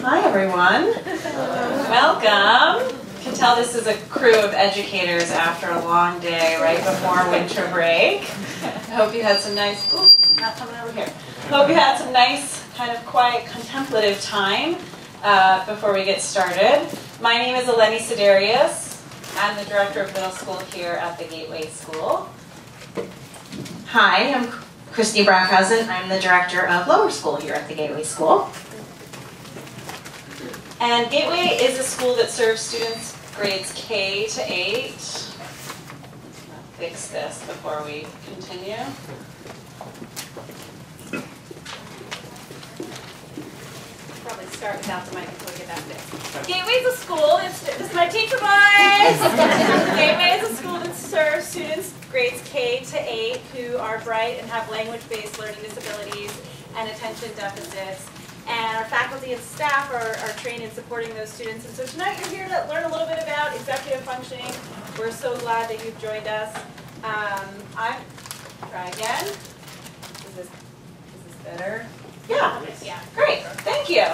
Hi everyone. Welcome. You can tell this is a crew of educators after a long day right before winter break. I hope you had some nice, ooh, not coming over here. Hope you had some nice kind of quiet contemplative time before we get started. My name is Eleni Sidarius. I'm the director of middle school here at the Gateway School. Hi, I'm Christy Brackhausen. I'm the director of lower school here at the Gateway School. And Gateway is a school that serves students grades K to 8. I'll fix this before we continue. Probably start without the mic until we get that fixed. Gateway is a school, this is my teacher voice! Gateway is a school that serves students grades K to 8 who are bright and have language-based learning disabilities and attention deficits. And our faculty and staff are trained in supporting those students. And so tonight you're here to learn a little bit about executive functioning. We're so glad that you've joined us. Try again. Is this better? Yeah. Great. Thank you.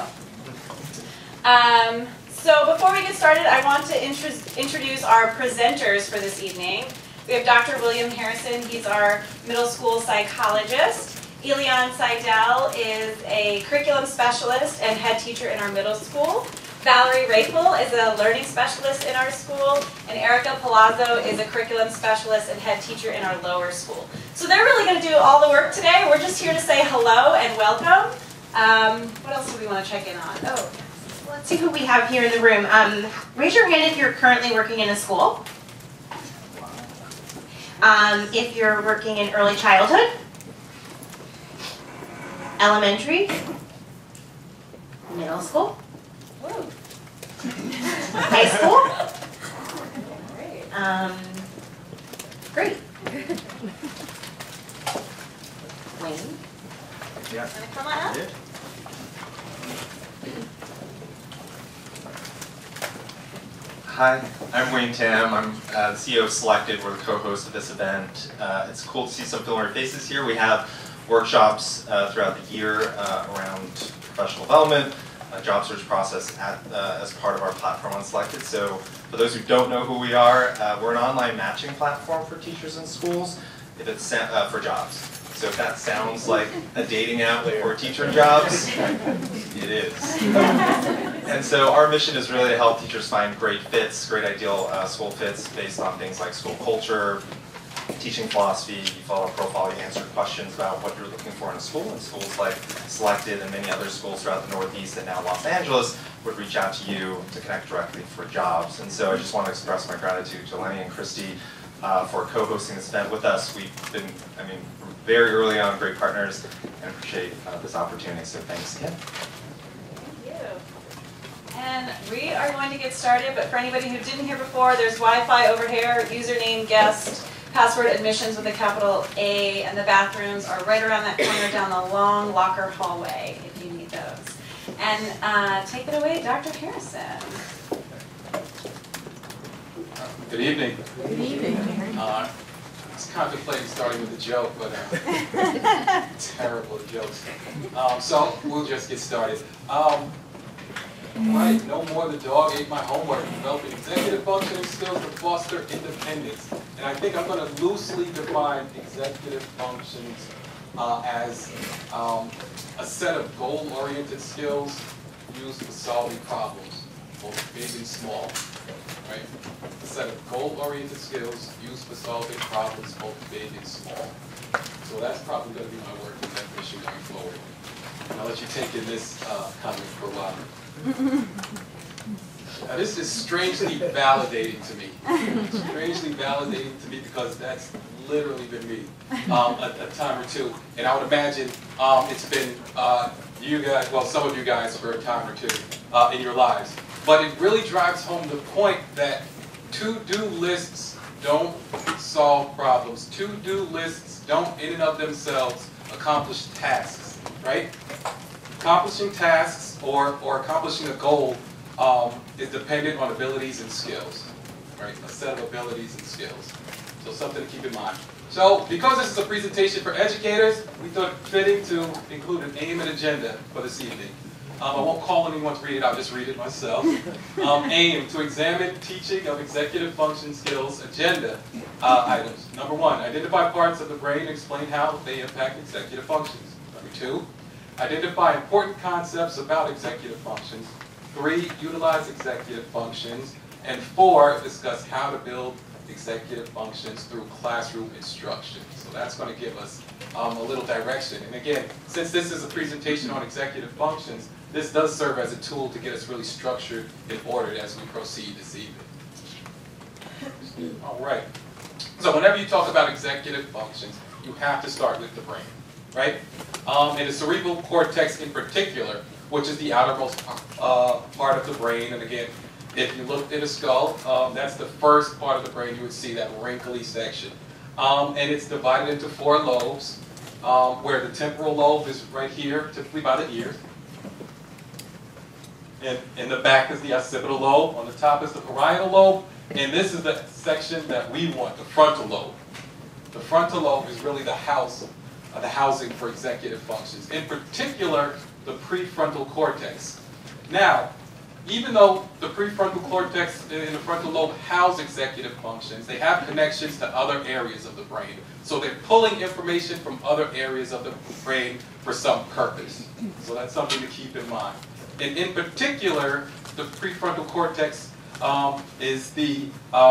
So before we get started, I want to introduce our presenters for this evening. We have Dr. William Harrison. He's our middle school psychologist. Elian Seidel is a curriculum specialist and head teacher in our middle school. Valerie Rapel is a learning specialist in our school. And Erica Palazzo is a curriculum specialist and head teacher in our lower school. So they're really going to do all the work today. We're just here to say hello and welcome. What else do we want to check in on? Oh, Let's see who we have here in the room. Raise your hand if you're currently working in a school. If you're working in early childhood. Elementary, middle school, woo. high school. Great. Wayne. Wanna Yeah. come on up? Hi, I'm Wayne Tam. I'm the CEO of Selected. We're the co-host of this event. It's cool to see some familiar faces here. We have workshops throughout the year around professional development, job search process as part of our platform on Selected. So for those who don't know who we are, we're an online matching platform for teachers and schools if it's for jobs. So if that sounds like a dating app for teacher jobs, it is. And so our mission is really to help teachers find great fits, great ideal school fits based on things like school culture, teaching philosophy. You follow a profile, you answer questions about what you're looking for in a school, and schools like Selected and many other schools throughout the Northeast and now Los Angeles would reach out to you to connect directly for jobs. And so I just want to express my gratitude to Lenny and Christy for co-hosting this event with us. We've been, from very early on, great partners, and appreciate this opportunity, so thanks again. Thank you. And we are going to get started, but for anybody who didn't hear before, there's Wi-Fi over here, username, guest, password, admissions with a capital A, and the bathrooms are right around that corner down the long locker hallway if you need those. And take it away, Dr. Harrison. Good evening. Good evening. I was contemplating starting with a joke, but terrible jokes. So we'll just get started. Right, no more the dog ate my homework, developing executive functioning skills to foster independence. And I think I'm going to loosely define executive functions as a set of goal-oriented skills used for solving problems, both big and small. Right? A set of goal-oriented skills used for solving problems, both big and small. So that's probably going to be my working definition going forward. And I'll let you take in this comment for a while. Now this is strangely validating to me. Strangely validating to me because that's literally been me a time or two. And I would imagine it's been you guys, well, some of you guys for a time or two in your lives. But it really drives home the point that to-do lists don't solve problems. To-do lists don't in and of themselves accomplish tasks, right? Accomplishing tasks or accomplishing a goal is dependent on abilities and skills, right? A set of abilities and skills. So something to keep in mind. So because this is a presentation for educators, we thought it fitting to include an aim and agenda for this evening. I won't call anyone to read it, I'll just read it myself. Aim to examine teaching of executive function skills agenda items. Number 1, identify parts of the brain and explain how they impact executive functions. Number 2, identify important concepts about executive functions. 3, utilize executive functions. And 4, discuss how to build executive functions through classroom instruction. So that's going to give us a little direction. And again, since this is a presentation on executive functions, this does serve as a tool to get us really structured and ordered as we proceed this evening. All right. So whenever you talk about executive functions, you have to start with the brain, right? And the cerebral cortex in particular, which is the outermost part of the brain. And again, if you looked at a skull, that's the first part of the brain you would see, that wrinkly section. And it's divided into 4 lobes, where the temporal lobe is right here, typically by the ear. And in the back is the occipital lobe. On the top is the parietal lobe. And this is the section that we want, the frontal lobe. The frontal lobe is really the housing for executive functions. In particular, the prefrontal cortex. Now, even though the prefrontal cortex and the frontal lobe house executive functions, they have connections to other areas of the brain. So they're pulling information from other areas of the brain for some purpose. So that's something to keep in mind. And in particular, the prefrontal cortex is the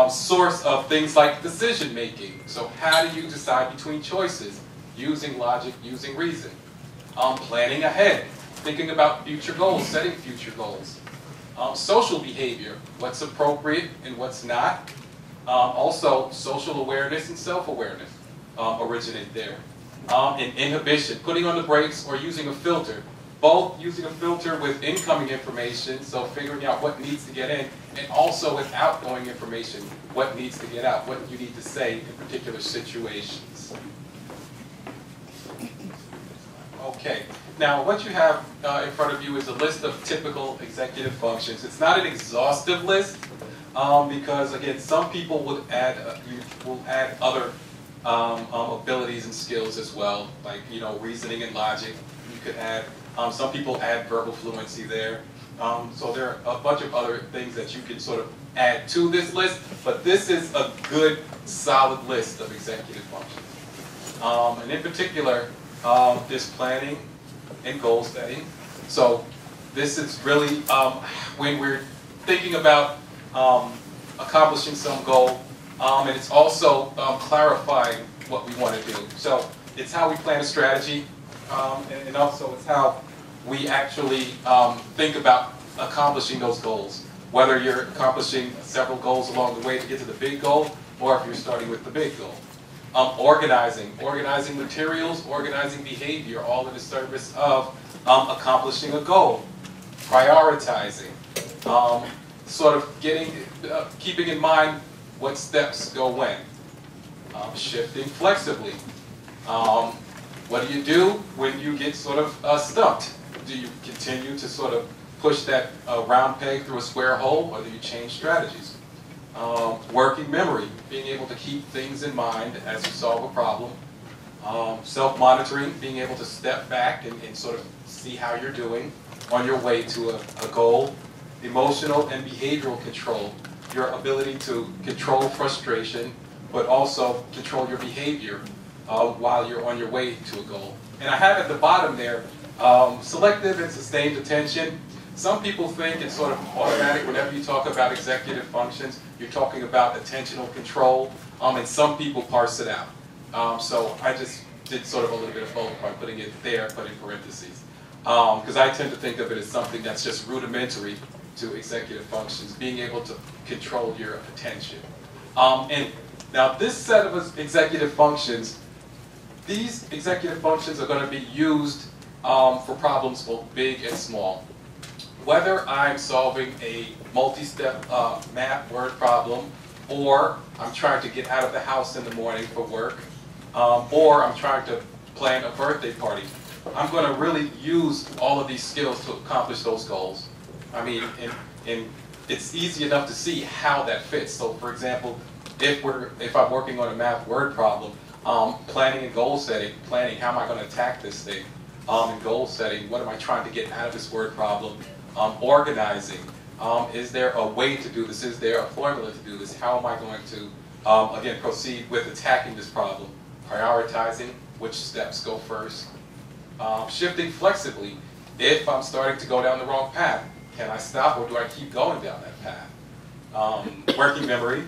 source of things like decision making. So how do you decide between choices? Using logic, using reason. Planning ahead, thinking about future goals, setting future goals. Social behavior, what's appropriate and what's not. Also, social awareness and self-awareness originate there. And inhibition, putting on the brakes or using a filter. Both using a filter with incoming information, so figuring out what needs to get in, and also with outgoing information, what needs to get out, what you need to say in particular situations. Okay, now what you have in front of you is a list of typical executive functions. It's not an exhaustive list because, again, some people would add other abilities and skills as well, like reasoning and logic. You could add. Some people add verbal fluency there. So there are a bunch of other things that you can sort of add to this list, but this is a good, solid list of executive functions. And in particular, this planning and goal setting. So this is really when we're thinking about accomplishing some goal, and it's also clarifying what we want to do. So it's how we plan a strategy, and also it's how we actually think about accomplishing those goals. Whether you're accomplishing several goals along the way to get to the big goal, or if you're starting with the big goal. Organizing materials, organizing behavior, all in the service of accomplishing a goal. Prioritizing, sort of keeping in mind what steps go when. Shifting flexibly. What do you do when you get sort of stumped? Do you continue to sort of push that round peg through a square hole, or do you change strategies? Working memory, being able to keep things in mind as you solve a problem. Self-monitoring, being able to step back and sort of see how you're doing on your way to a goal. Emotional and behavioral control, your ability to control frustration, but also control your behavior while you're on your way to a goal. And I have at the bottom there, selective and sustained attention. Some people think it's sort of automatic whenever you talk about executive functions, you're talking about attentional control, and some people parse it out. So I just did sort of a little bit of both by putting it there, but in parentheses. Because I tend to think of it as something that's just rudimentary to executive functions, being able to control your attention. And now this set of executive functions, these executive functions are going to be used for problems both big and small. Whether I'm solving a multi-step math word problem, or I'm trying to get out of the house in the morning for work, or I'm trying to plan a birthday party, I'm going to really use all of these skills to accomplish those goals. I mean, and it's easy enough to see how that fits. So, for example, if I'm working on a math word problem, planning and goal setting, planning how am I going to attack this thing, and goal setting. What am I trying to get out of this word problem? Organizing. Is there a way to do this? Is there a formula to do this? How am I going to, again, proceed with attacking this problem? Prioritizing, which steps go first. Shifting flexibly. If I'm starting to go down the wrong path, can I stop or do I keep going down that path? Working memory.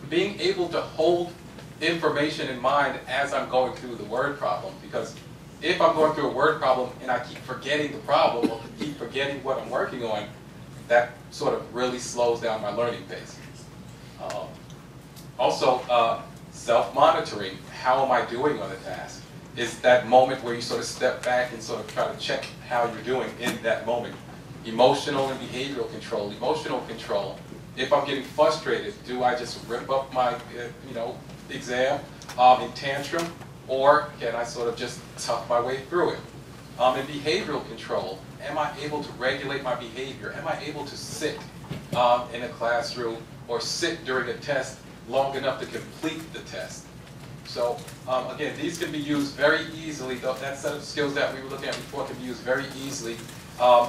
Being able to hold information in mind as I'm going through the word problem, because if I'm going through a word problem and I keep forgetting the problem or keep forgetting what I'm working on, that sort of really slows down my learning pace. Also, self-monitoring. How am I doing on the task? Is that moment where you sort of step back and sort of try to check how you're doing in that moment. Emotional and behavioral control. Emotional control. If I'm getting frustrated, do I just rip up my exam in tantrum, or can I sort of just tough my way through it? In behavioral control, am I able to regulate my behavior? Am I able to sit in a classroom or sit during a test long enough to complete the test? So again, these can be used very easily. That set of skills that we were looking at before can be used very easily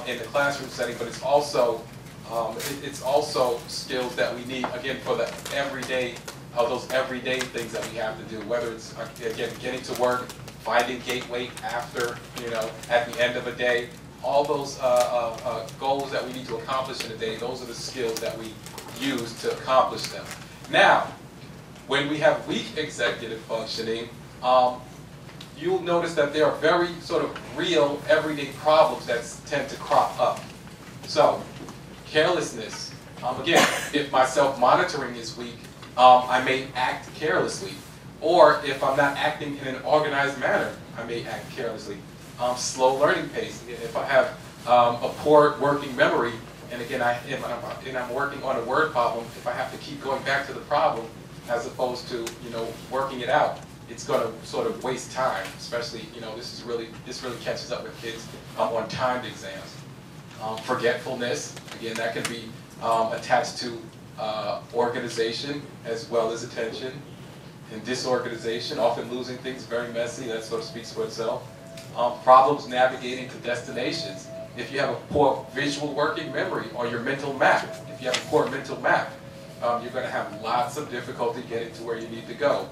in the classroom setting, but it's also skills that we need, again, for the everyday, those everyday things that we have to do, whether it's, again, getting to work, finding gate weight after, at the end of a day, all those goals that we need to accomplish in a day, those are the skills that we use to accomplish them. Now, when we have weak executive functioning, you'll notice that there are very sort of real everyday problems that tend to crop up. So, carelessness. Again, if my self-monitoring is weak, I may act carelessly. Or if I'm not acting in an organized manner, I may act carelessly. Slow learning pace. Again, if I have a poor working memory, and again, I'm working on a word problem, if I have to keep going back to the problem as opposed to working it out, it's going to sort of waste time. Especially, this really catches up with kids on timed exams. Forgetfulness. Again, that can be attached to organization as well as attention. And disorganization, often losing things, very messy, that sort of speaks for itself. Problems navigating to destinations. If you have a poor visual working memory or your mental map, if you have a poor mental map, you're going to have lots of difficulty getting to where you need to go.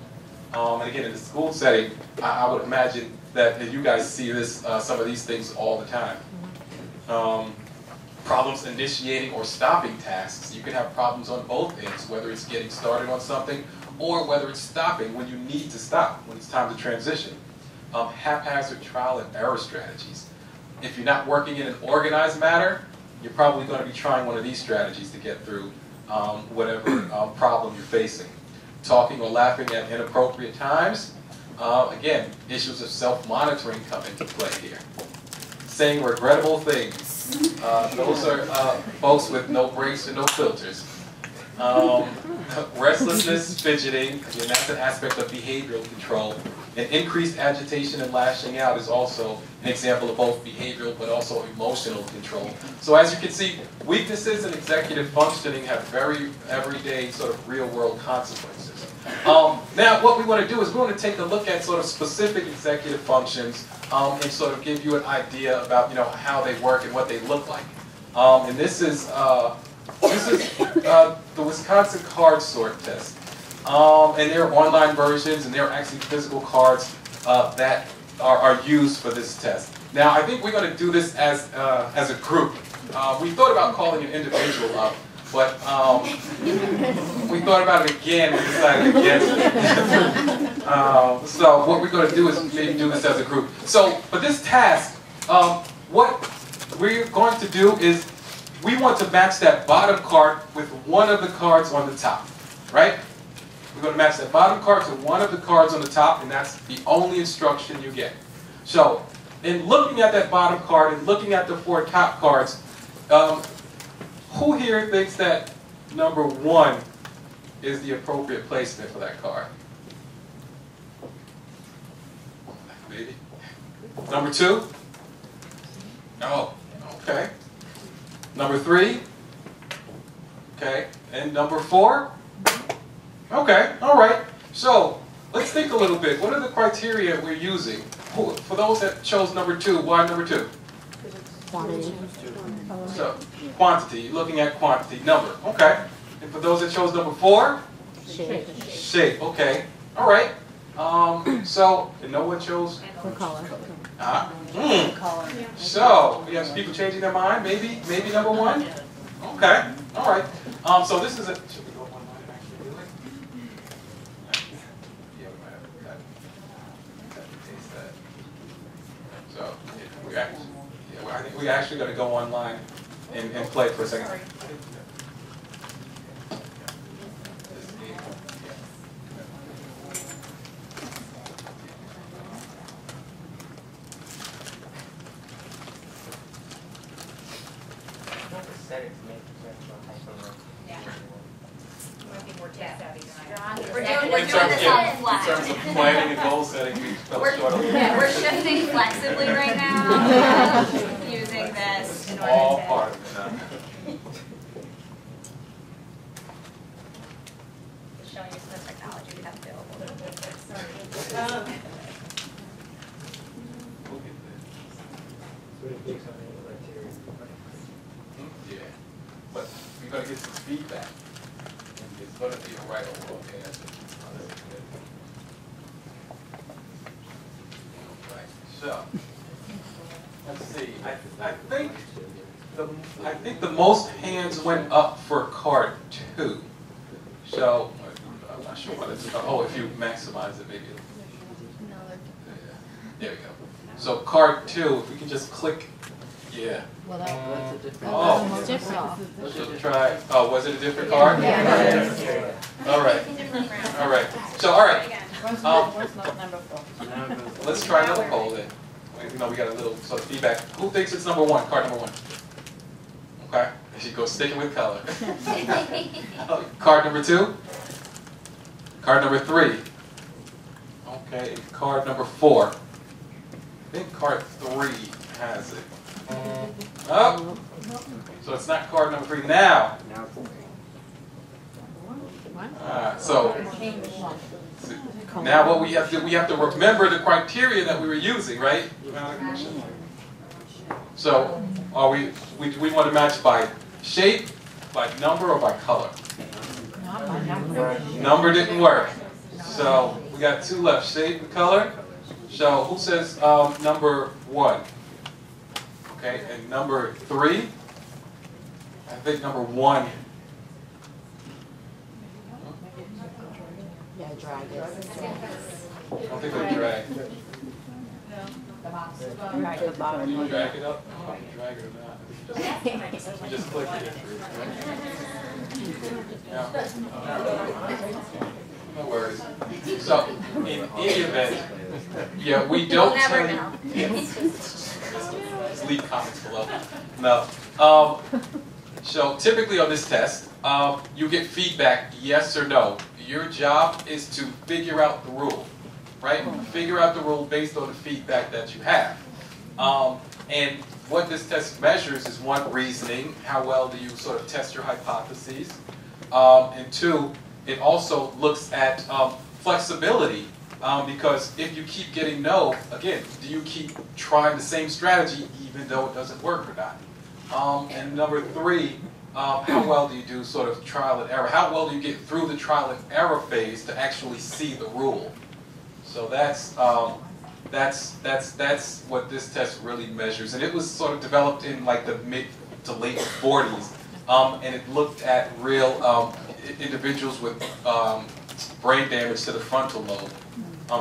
And again, in the school setting, I would imagine that you guys see this, some of these things all the time. Problems initiating or stopping tasks. You can have problems on both ends, whether it's getting started on something or whether it's stopping when you need to stop, when it's time to transition. Haphazard trial and error strategies. If you're not working in an organized manner, you're probably going to be trying one of these strategies to get through whatever problem you're facing. Talking or laughing at inappropriate times. Again, issues of self-monitoring come into play here. Saying regrettable things. Those are folks with no brakes and no filters. Restlessness, fidgeting, again, that's an aspect of behavioral control. And increased agitation and lashing out is also an example of both behavioral but also emotional control. So as you can see, weaknesses in executive functioning have very everyday sort of real-world consequences. Now what we want to do is we want to take a look at sort of specific executive functions and sort of give you an idea about how they work and what they look like. And this is the Wisconsin card sort test. And there are online versions and there are actually physical cards that are used for this test. Now I think we're going to do this as a group. We thought about calling an individual up, but we thought about it again and decided against it. So what we're going to do is maybe do this as a group. So for this task, what we're going to do is we want to match that bottom card with one of the cards on the top, right? We're going to match that bottom card to one of the cards on the top, and that's the only instruction you get. So, in looking at that bottom card and looking at the 4 top cards, who here thinks that number 1 is the appropriate placement for that card? Maybe. Number 2? No. Okay. Number 3? Okay. And number 4? Okay, all right. So let's think a little bit. What are the criteria we're using For those that chose number 2, why number 2? Quantity. So, quantity, looking at quantity, number, okay. And for those that chose number 4? Shape. Shape, okay. All right. So, and no one chose? For color. So, we have some people changing their mind, maybe number 1? Okay, all right. So this is a, should we go one line and actually do it? Yeah, we might have to cut and paste that. So, yeah, I think we actually got to go online and play it for a second. We're In doing this on flat. terms of planning and goal setting, we fell short of We're shifting flexibly right now, using this in order all to. part of it. Showing you some of the technology we have available. We'll get there. Yeah, but we're going to get some feedback. And it's going to be a right or wrong answer. Right, so, let's see. I think the most hands went up for card 2. So, I'm not sure what it's, oh, if you maximize it, maybe it'll, there we go. So card 2, if we can just click, yeah. Well, that's a different. Oh. Different. So try, oh, was it a different card? Yeah. All right. All right. So, all right. Number 4. Let's try another poll then. You know, we got a little sort of feedback. Who thinks it's number 1, card number 1? Okay. She goes sticking with color. Card number 2? Card number 3? Okay. Card number 4? I think card 3 has it. Oh. So it's not card number 3 now. So now what we have to remember the criteria that we were using, right? So are we want to match by shape, by number, or by color? Not by number. Number didn't work. So we got 2 left, shape and color. So who says number 1? Okay, and number 3? I think number 1. Yeah, drag it. I don't think they drag. Drag the bottom. Do you drag it up? Oh, you drag it or not? You just click it. Yeah. No worries. So, in any event, yeah, we don't We'll never tell know. you. Just leave comments below. No. So typically on this test, you get feedback, yes or no. Your job is to figure out the rule, right? Figure out the rule based on the feedback that you have. And what this test measures is 1, reasoning. How well do you sort of test your hypotheses? And 2, it also looks at flexibility. Because if you keep getting no, again, do you keep trying the same strategy even though it doesn't work or not? And number 3, how well do you do sort of trial and error? How well do you get through the trial and error phase to actually see the rule? So that's what this test really measures. And it was sort of developed in like the mid to late 40s. And it looked at real individuals with brain damage to the frontal lobe.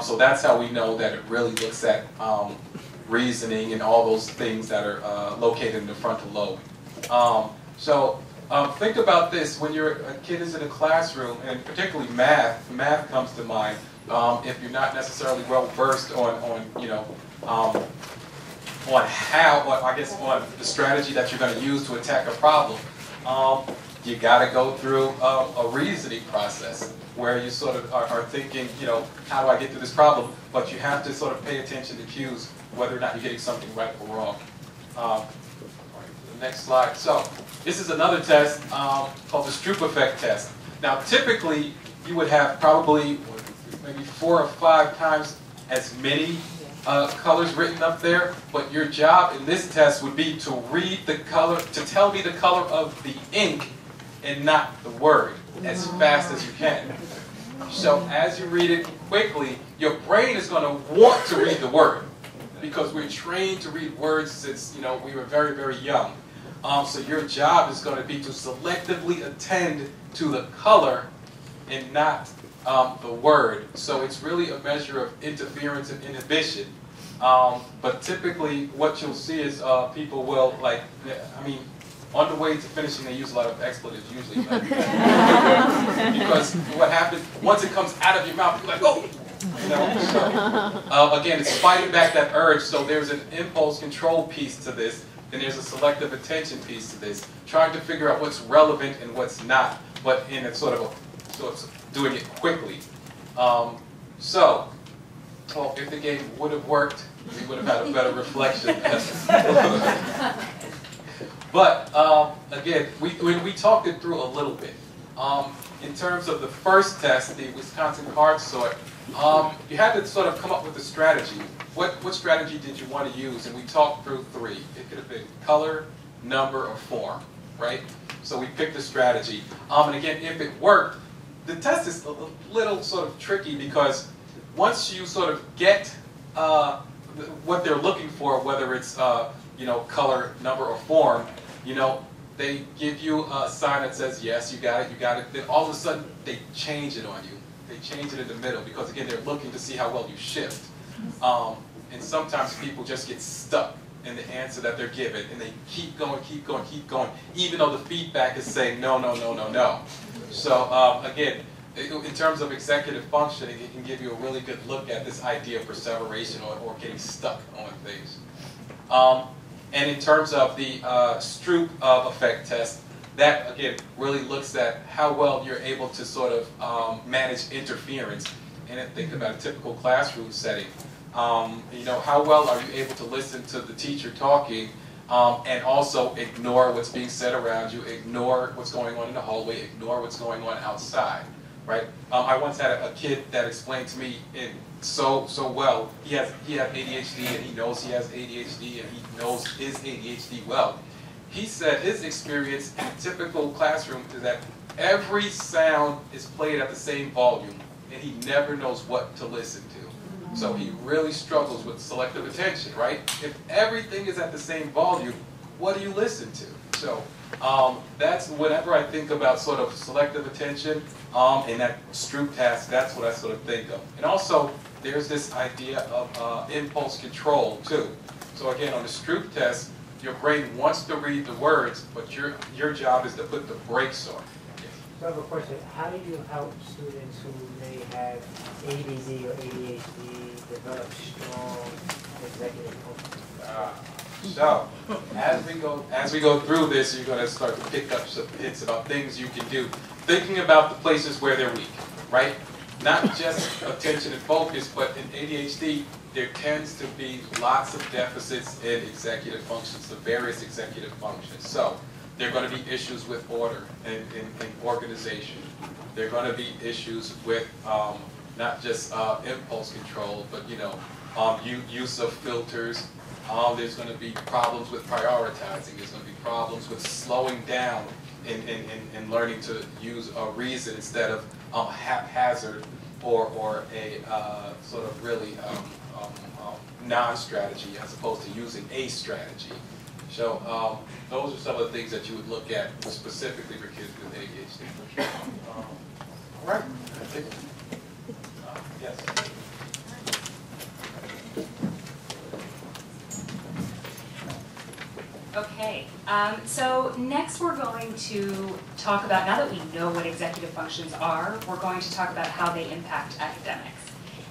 So that's how we know that it really looks at reasoning and all those things that are located in the frontal lobe. So think about this: when a kid is in a classroom, and particularly math comes to mind. If you're not necessarily well versed on the strategy that you're going to use to attack a problem, you got to go through a reasoning process where you sort of are thinking, how do I get through this problem? But you have to sort of pay attention to cues, whether or not you're getting something right or wrong. The next slide. So this is another test called the Stroop effect test. Now, typically, you would have probably maybe 4 or 5 times as many colors written up there, but your job in this test would be to read the color, to tell me the color of the ink and not the word as fast as you can. So as you read it quickly, your brain is going to want to read the word because we're trained to read words since we were very, very young. So your job is going to be to selectively attend to the color and not the word. So it's really a measure of interference and inhibition. But typically what you'll see is people will, on the way to finishing they use a lot of expletives usually. Because what happens, once it comes out of your mouth, you're like, oh! So, again, it's fighting back that urge. So there's an impulse control piece to this, and there's a selective attention piece to this, trying to figure out what's relevant and what's not, but in a sort of doing it quickly. So, if the game would have worked, we would have had a better reflection. But again, we talked it through a little bit. In terms of the first test, the Wisconsin card sort, you had to sort of come up with a strategy. What strategy did you want to use? And we talked through 3. It could have been color, number, or form, right? So we picked a strategy. And again, if it worked, the test is a little sort of tricky because once you sort of get what they're looking for, whether it's color, number, or form, they give you a sign that says yes, you got it, you got it. Then all of a sudden they change it on you. They change it in the middle because again they're looking to see how well you shift. And sometimes people just get stuck in the answer that they're given, and they keep going, keep going, keep going, even though the feedback is saying no, no, no, no, no. So again, in terms of executive functioning, it can give you a really good look at this idea of perseveration or getting stuck on things. And in terms of the Stroop effect test, that again really looks at how well you're able to sort of manage interference. And then think about a typical classroom setting. How well are you able to listen to the teacher talking and also ignore what's being said around you, ignore what's going on in the hallway, ignore what's going on outside, right? I once had a kid that explained to me so well. He had ADHD and he knows he has ADHD and he knows his ADHD well. He said his experience in a typical classroom is that every sound is played at the same volume and he never knows what to listen to. So he really struggles with selective attention, right? If everything is at the same volume, what do you listen to? So that's whenever I think about sort of selective attention and that Stroop task, that's what I sort of think of. And also, there's this idea of impulse control too. So again, on the Stroop test, your brain wants to read the words, but your job is to put the brakes on. So I have a question. How do you help students who may have ADD or ADHD develop strong executive function? So, as we go through this, you're going to start to pick up some hints about things you can do. Thinking about the places where they're weak, right? Not just attention and focus, but in ADHD, there tends to be lots of deficits in executive functions, the various executive functions. So, there are going to be issues with order and organization. There are going to be issues with not just impulse control, but use of filters. There's going to be problems with prioritizing. There's going to be problems with slowing down and learning to use a reason instead of haphazard or a sort of really non-strategy as opposed to using a strategy. So those are some of the things that you would look at specifically for kids with ADHD. All right. Yes. Okay, so next we're going to talk about, now that we know what executive functions are, we're going to talk about how they impact academics.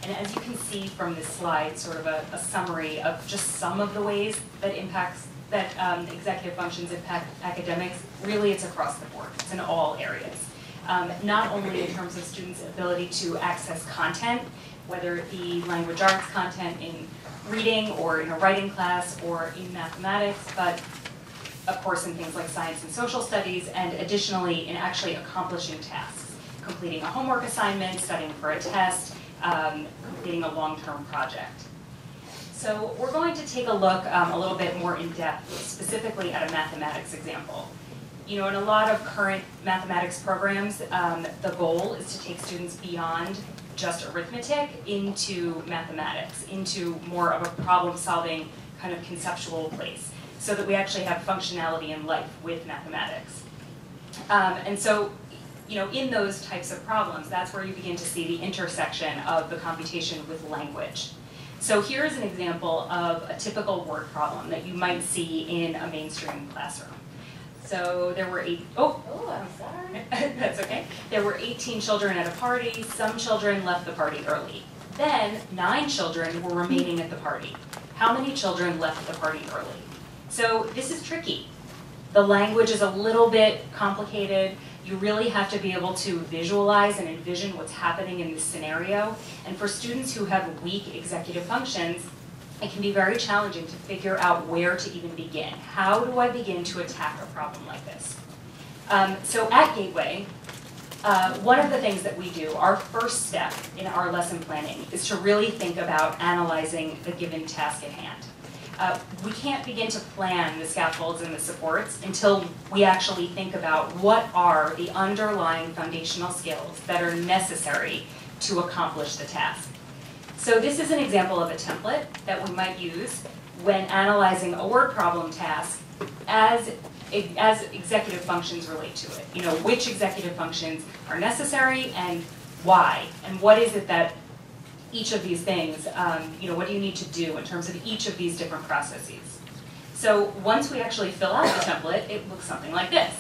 And as you can see from this slide, sort of a summary of just some of the ways that executive functions impact academics. Really, it's across the board. It's in all areas. Not only in terms of students' ability to access content, whether it be language arts content in reading or in a writing class or in mathematics, but of course in things like science and social studies, and additionally in actually accomplishing tasks, completing a homework assignment, studying for a test, completing a long-term project. So we're going to take a look a little bit more in depth, specifically at a mathematics example. You know, in a lot of current mathematics programs, the goal is to take students beyond just arithmetic into mathematics, into more of a problem-solving kind of conceptual place, so that we actually have functionality in life with mathematics. And so, you know, in those types of problems, that's where you begin to see the intersection of the computation with language. So here is an example of a typical word problem that you might see in a mainstream classroom. So there were I'm sorry. That's okay. There were 18 children at a party. Some children left the party early. Then 9 children were remaining at the party. How many children left the party early? So this is tricky. The language is a little bit complicated. You really have to be able to visualize and envision what's happening in this scenario. And for students who have weak executive functions, it can be very challenging to figure out where to even begin. How do I begin to attack a problem like this? So at Gateway, one of the things that we do, our first step in our lesson planning, is to really think about analyzing the given task at hand. We can't begin to plan the scaffolds and the supports until we actually think about what are the underlying foundational skills that are necessary to accomplish the task. So this is an example of a template that we might use when analyzing a word problem task as executive functions relate to it. You know, which executive functions are necessary and why, and what is it that each of these things, you know, what do you need to do in terms of each of these different processes. So once we actually fill out the template, it looks something like this.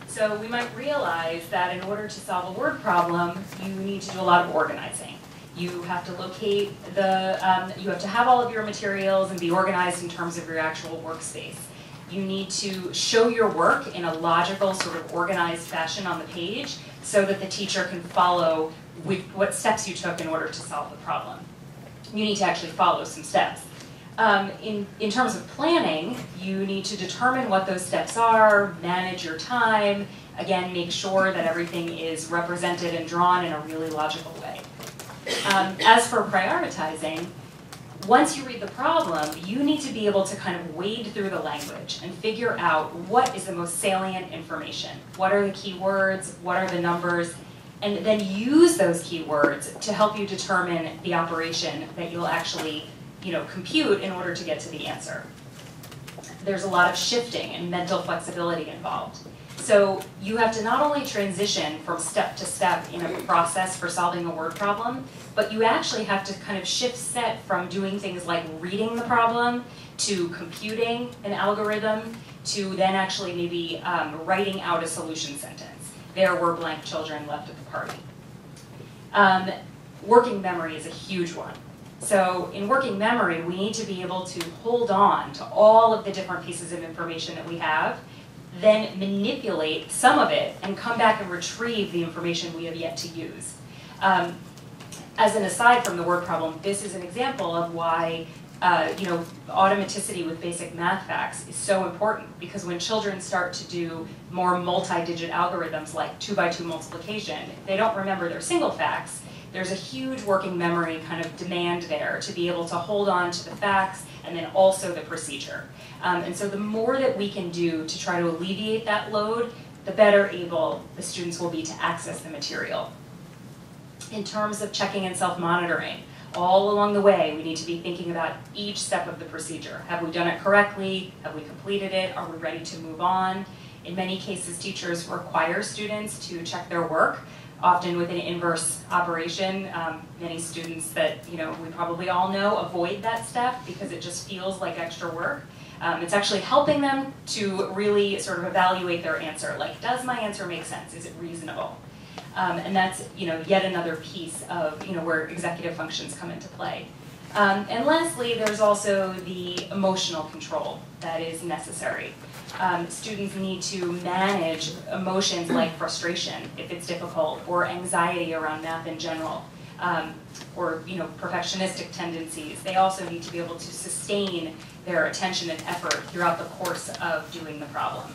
So we might realize that in order to solve a word problem, you need to do a lot of organizing. You have to locate you have to have all of your materials and be organized in terms of your actual workspace. You need to show your work in a logical, sort of organized fashion on the page so that the teacher can follow what steps you took in order to solve the problem. You need to actually follow some steps. In terms of planning, you need to determine what those steps are, manage your time, again, make sure that everything is represented and drawn in a really logical way. As for prioritizing, once you read the problem, you need to be able to kind of wade through the language and figure out what is the most salient information. What are the keywords? What are the numbers? And then use those keywords to help you determine the operation that you'll actually, you know, compute in order to get to the answer. There's a lot of shifting and mental flexibility involved. So you have to not only transition from step to step in a process for solving a word problem, but you actually have to kind of shift set from doing things like reading the problem to computing an algorithm to then actually maybe writing out a solution sentence. There were blank children left at the party. Working memory is a huge one. So in working memory, we need to be able to hold on to all of the different pieces of information that we have, then manipulate some of it and come back and retrieve the information we have yet to use. As an aside from the word problem, this is an example of why you know, automaticity with basic math facts is so important, because when children start to do more multi-digit algorithms like 2x2 multiplication, if they don't remember their single facts, there's a huge working memory kind of demand there to be able to hold on to the facts and then also the procedure. And so the more that we can do to try to alleviate that load, the better able the students will be to access the material. In terms of checking and self-monitoring, all along the way, we need to be thinking about each step of the procedure. Have we done it correctly? Have we completed it? Are we ready to move on? In many cases, teachers require students to check their work, often with an inverse operation. Many students that, you know, we probably all know avoid that step because it just feels like extra work. It's actually helping them to really sort of evaluate their answer. Like, does my answer make sense? Is it reasonable? And that's, you know, yet another piece of, you know, where executive functions come into play. And lastly, there's also the emotional control that is necessary. Students need to manage emotions like frustration if it's difficult, or anxiety around math in general, or, you know, perfectionistic tendencies. They also need to be able to sustain their attention and effort throughout the course of doing the problem.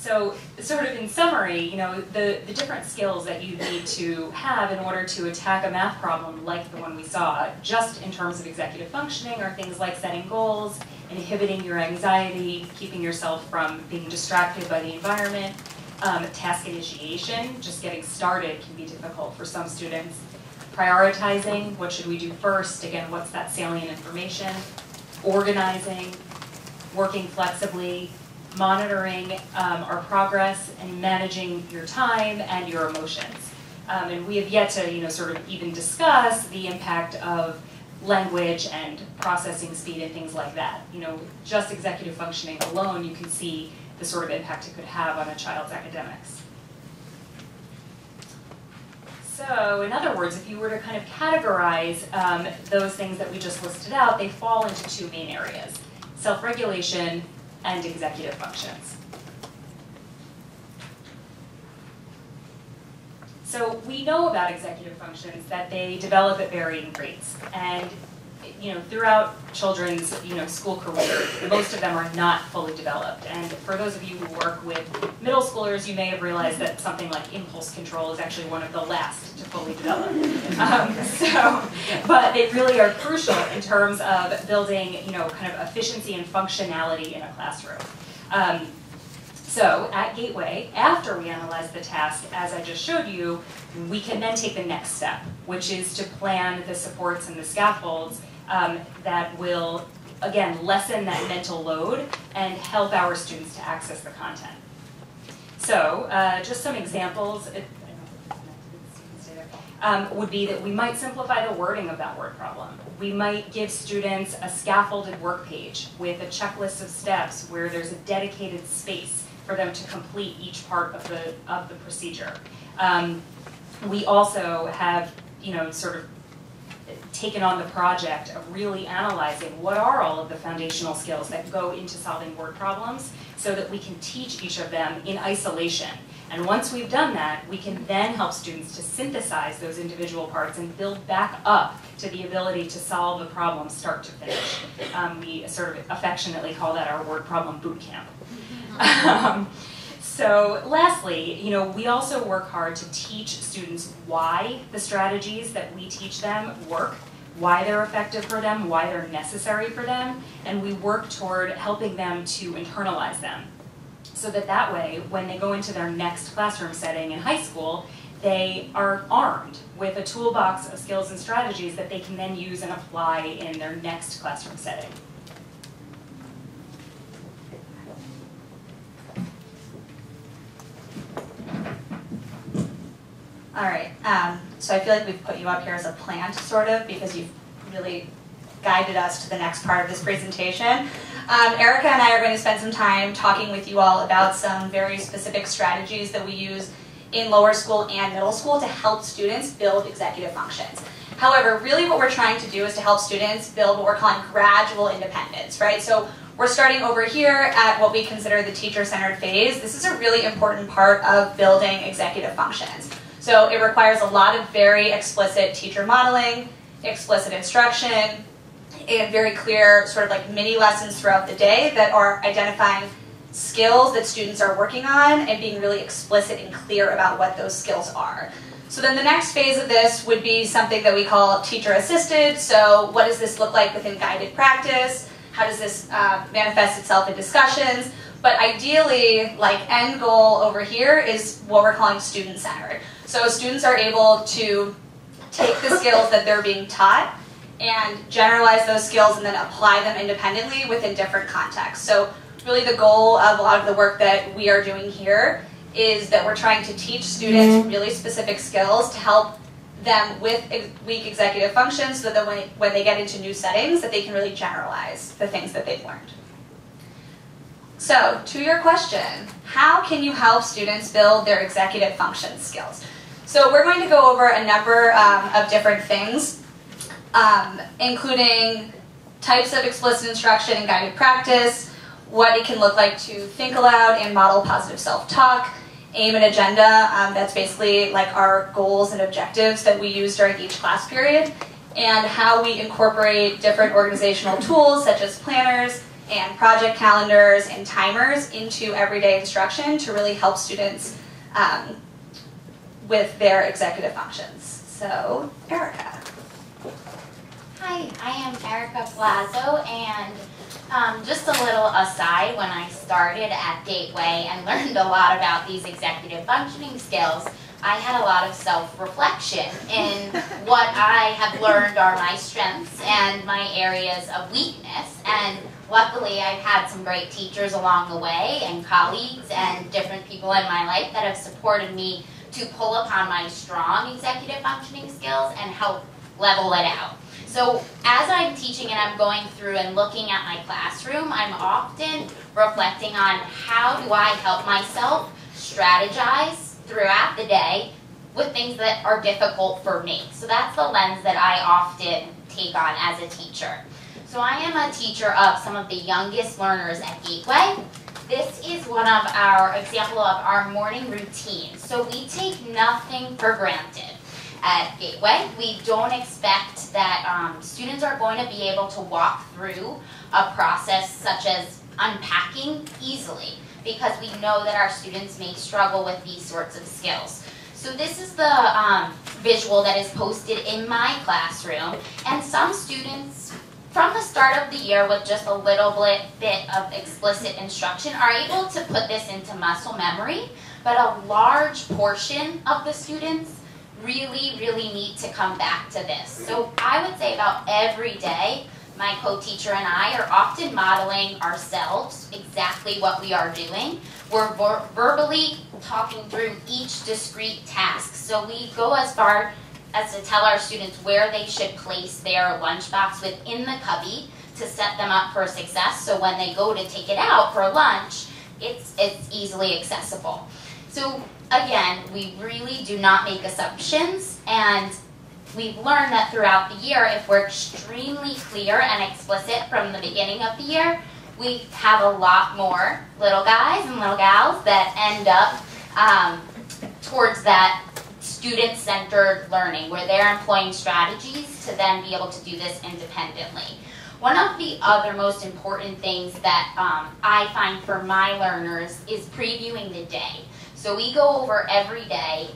So sort of in summary, you know, the different skills that you need to have in order to attack a math problem like the one we saw, just in terms of executive functioning, are things like setting goals, inhibiting your anxiety, keeping yourself from being distracted by the environment, task initiation, just getting started can be difficult for some students, prioritizing, what should we do first, again, what's that salient information, organizing, working flexibly, monitoring our progress, and managing your time and your emotions. And we have yet to, you know, sort of even discuss the impact of language and processing speed and things like that. You know, just executive functioning alone, you can see the sort of impact it could have on a child's academics. So, in other words, if you were to kind of categorize those things that we just listed out, they fall into two main areas: self-regulation and executive functions. So we know about executive functions that they develop at varying rates, and you know, throughout children's school career, most of them are not fully developed. And for those of you who work with middle schoolers, you may have realized that something like impulse control is actually one of the last to fully develop. But they really are crucial in terms of building, kind of efficiency and functionality in a classroom. So at Gateway, after we analyze the task, as I just showed you, we can then take the next step, which is to plan the supports and the scaffolds that will, again, lessen that mental load and help our students to access the content. So just some examples would be that we might simplify the wording of that word problem. We might give students a scaffolded work page with a checklist of steps where there's a dedicated space for them to complete each part of the procedure. We also have, sort of taken on the project of really analyzing what are all of the foundational skills that go into solving word problems so that we can teach each of them in isolation. And once we've done that, we can then help students to synthesize those individual parts and build back up to the ability to solve a problem start to finish. We sort of affectionately call that our word problem boot camp. So lastly, we also work hard to teach students why the strategies that we teach them work, why they're effective for them, why they're necessary for them, and we work toward helping them to internalize them. So that way, when they go into their next classroom setting in high school, they are armed with a toolbox of skills and strategies that they can then use and apply in their next classroom setting. All right, so I feel like we've put you up here as a plant, sort of, because you've really guided us to the next part of this presentation. Erica and I are going to spend some time talking with you all about some very specific strategies that we use in lower school and middle school to help students build executive functions. However, really what we're trying to do is to help students build what we're calling gradual independence, right? So we're starting over here at what we consider the teacher-centered phase. This is a really important part of building executive functions. So it requires a lot of very explicit teacher modeling, explicit instruction, and very clear sort of like mini lessons throughout the day that are identifying skills that students are working on and being really explicit and clear about what those skills are. So then the next phase of this would be something that we call teacher-assisted. So what does this look like within guided practice? How does this manifest itself in discussions? But ideally, like end goal over here is what we're calling student-centered. So students are able to take the skills that they're being taught and generalize those skills and then apply them independently within different contexts. So really the goal of a lot of the work that we are doing here is that we're trying to teach students really specific skills to help them with weak executive functions so that when they get into new settings that they can really generalize the things that they've learned. So, to your question, how can you help students build their executive function skills? So we're going to go over a number of different things, including types of explicit instruction and guided practice, what it can look like to think aloud and model positive self-talk, aim and agenda, that's basically like our goals and objectives that we use during each class period, and how we incorporate different organizational tools such as planners, and project calendars and timers into everyday instruction to really help students with their executive functions. So, Erica. Hi, I am Erica Plazo, and just a little aside, when I started at Gateway and learned a lot about these executive functioning skills, I had a lot of self-reflection in what I have learned are my strengths and my areas of weakness. And luckily, I've had some great teachers along the way and colleagues and different people in my life that have supported me to pull upon my strong executive functioning skills and help level it out. So as I'm teaching and I'm going through and looking at my classroom, I'm often reflecting on how do I help myself strategize throughout the day with things that are difficult for me. So that's the lens that I often take on as a teacher. So I am a teacher of some of the youngest learners at Gateway. This is one of our example of our morning routine. So we take nothing for granted. At Gateway, we don't expect that students are going to be able to walk through a process such as unpacking easily, because we know that our students may struggle with these sorts of skills. So this is the visual that is posted in my classroom, and some students from the start of the year with just a little bit of explicit instruction are able to put this into muscle memory, but a large portion of the students really need to come back to this. So I would say about every day, my co-teacher and I are often modeling ourselves exactly what we are doing. We're verbally talking through each discrete task. So we go as far as to tell our students where they should place their lunchbox within the cubby to set them up for success. So when they go to take it out for lunch, it's easily accessible. So again, we really do not make assumptions, and we've learned that throughout the year, if we're extremely clear and explicit from the beginning of the year, we have a lot more little guys and little gals that end up towards that student-centered learning, where they're employing strategies to then be able to do this independently. One of the other most important things that I find for my learners is previewing the day. So we go over every day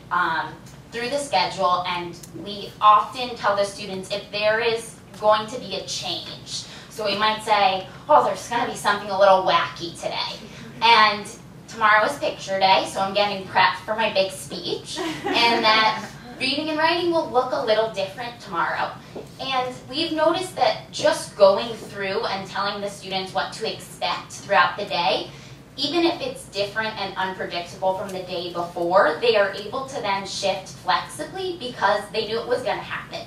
through the schedule, and we often tell the students if there is going to be a change. So we might say, oh, there's going to be something a little wacky today. And tomorrow is picture day, so I'm getting prepped for my big speech. And that reading and writing will look a little different tomorrow. And we've noticed that just going through and telling the students what to expect throughout the day, even if it's different and unpredictable from the day before, they are able to then shift flexibly because they knew it was going to happen.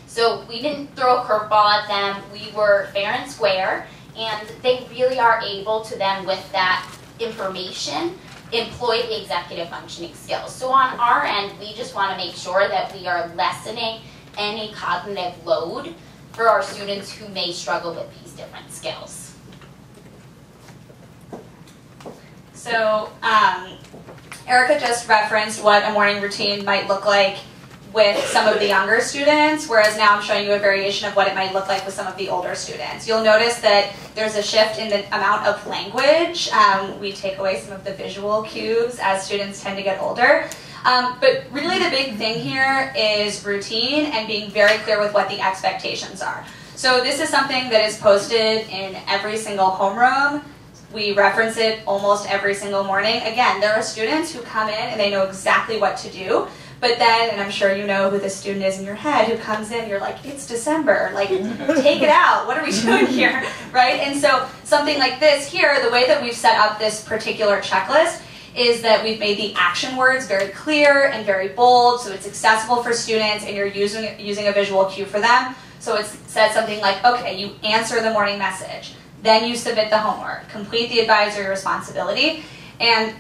So we didn't throw a curveball at them. We were fair and square, and they really are able to then, with that information, employ the executive functioning skills. So on our end, we just want to make sure that we are lessening any cognitive load for our students who may struggle with these different skills. So Erica just referenced what a morning routine might look like with some of the younger students, whereas now I'm showing you a variation of what it might look like with some of the older students. You'll notice that there's a shift in the amount of language. We take away some of the visual cues as students tend to get older. But really the big thing here is routine and being very clear with what the expectations are. So this is something that is posted in every single homeroom. We reference it almost every single morning. Again, there are students who come in and they know exactly what to do, but then, and I'm sure you know who the student is in your head who comes in, you're like, it's December, like, take it out, what are we doing here, right? And so something like this here, the way that we've set up this particular checklist is that we've made the action words very clear and very bold, so it's accessible for students and you're using a visual cue for them. So it says something like, okay, you answer the morning message. Then you submit the homework, complete the advisory responsibility, and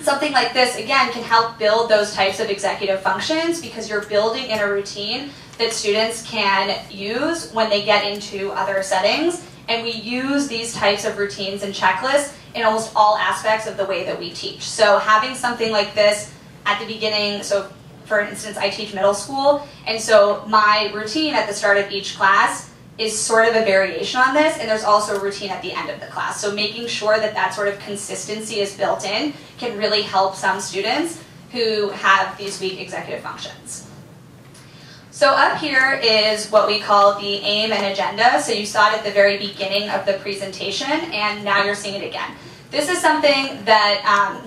something like this, again, can help build those types of executive functions because you're building in a routine that students can use when they get into other settings, and we use these types of routines and checklists in almost all aspects of the way that we teach. So having something like this at the beginning, so for instance, I teach middle school, and so my routine at the start of each class is sort of a variation on this, and there's also a routine at the end of the class. So making sure that that sort of consistency is built in can really help some students who have these weak executive functions. So up here is what we call the aim and agenda. So you saw it at the very beginning of the presentation, and now you're seeing it again. This is something that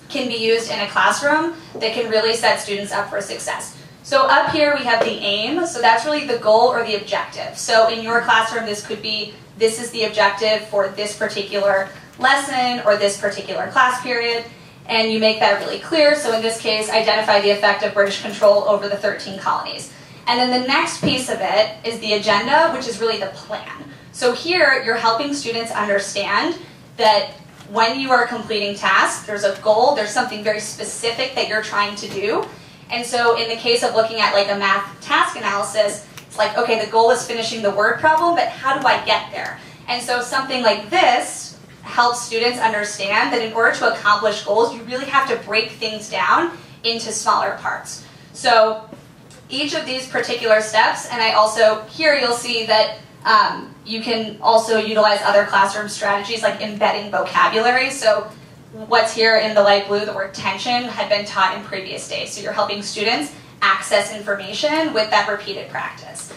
can be used in a classroom that can really set students up for success. So up here we have the aim, so that's really the goal or the objective. So in your classroom this could be, this is the objective for this particular lesson or this particular class period, and you make that really clear. So in this case, identify the effect of British control over the 13 colonies. And then the next piece of it is the agenda, which is really the plan. So here you're helping students understand that when you are completing tasks, there's a goal, there's something very specific that you're trying to do. And so in the case of looking at like a math task analysis, it's like, okay, the goal is finishing the word problem, but how do I get there? And so something like this helps students understand that in order to accomplish goals, you really have to break things down into smaller parts. So each of these particular steps, and I also, here you'll see that you can also utilize other classroom strategies like embedding vocabulary. So what's here in the light blue, the word tension, had been taught in previous days. So you're helping students access information with that repeated practice.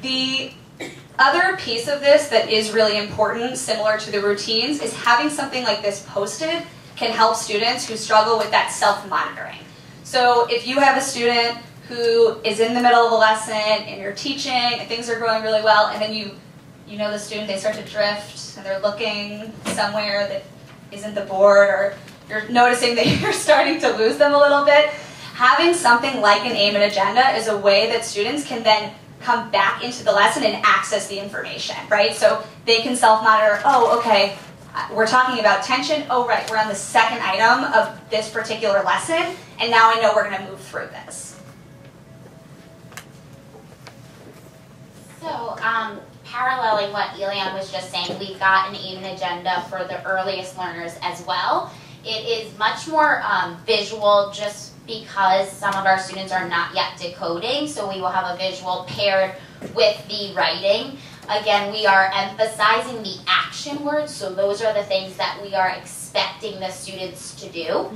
The other piece of this that is really important, similar to the routines, is having something like this posted can help students who struggle with that self-monitoring. So if you have a student who is in the middle of a lesson and you're teaching and things are going really well, and then you know the student, they start to drift and they're looking somewhere that isn't the board, or you're noticing that you're starting to lose them a little bit, having something like an aim and agenda is a way that students can then come back into the lesson and access the information, right? So they can self-monitor, oh, okay, we're talking about tension, oh right, we're on the second item of this particular lesson, and now I know we're going to move through this. So, paralleling what Elian was just saying, we've got an aim and agenda for the earliest learners as well. It is much more visual just because some of our students are not yet decoding, so we will have a visual paired with the writing. Again, we are emphasizing the action words, so those are the things that we are expecting the students to do.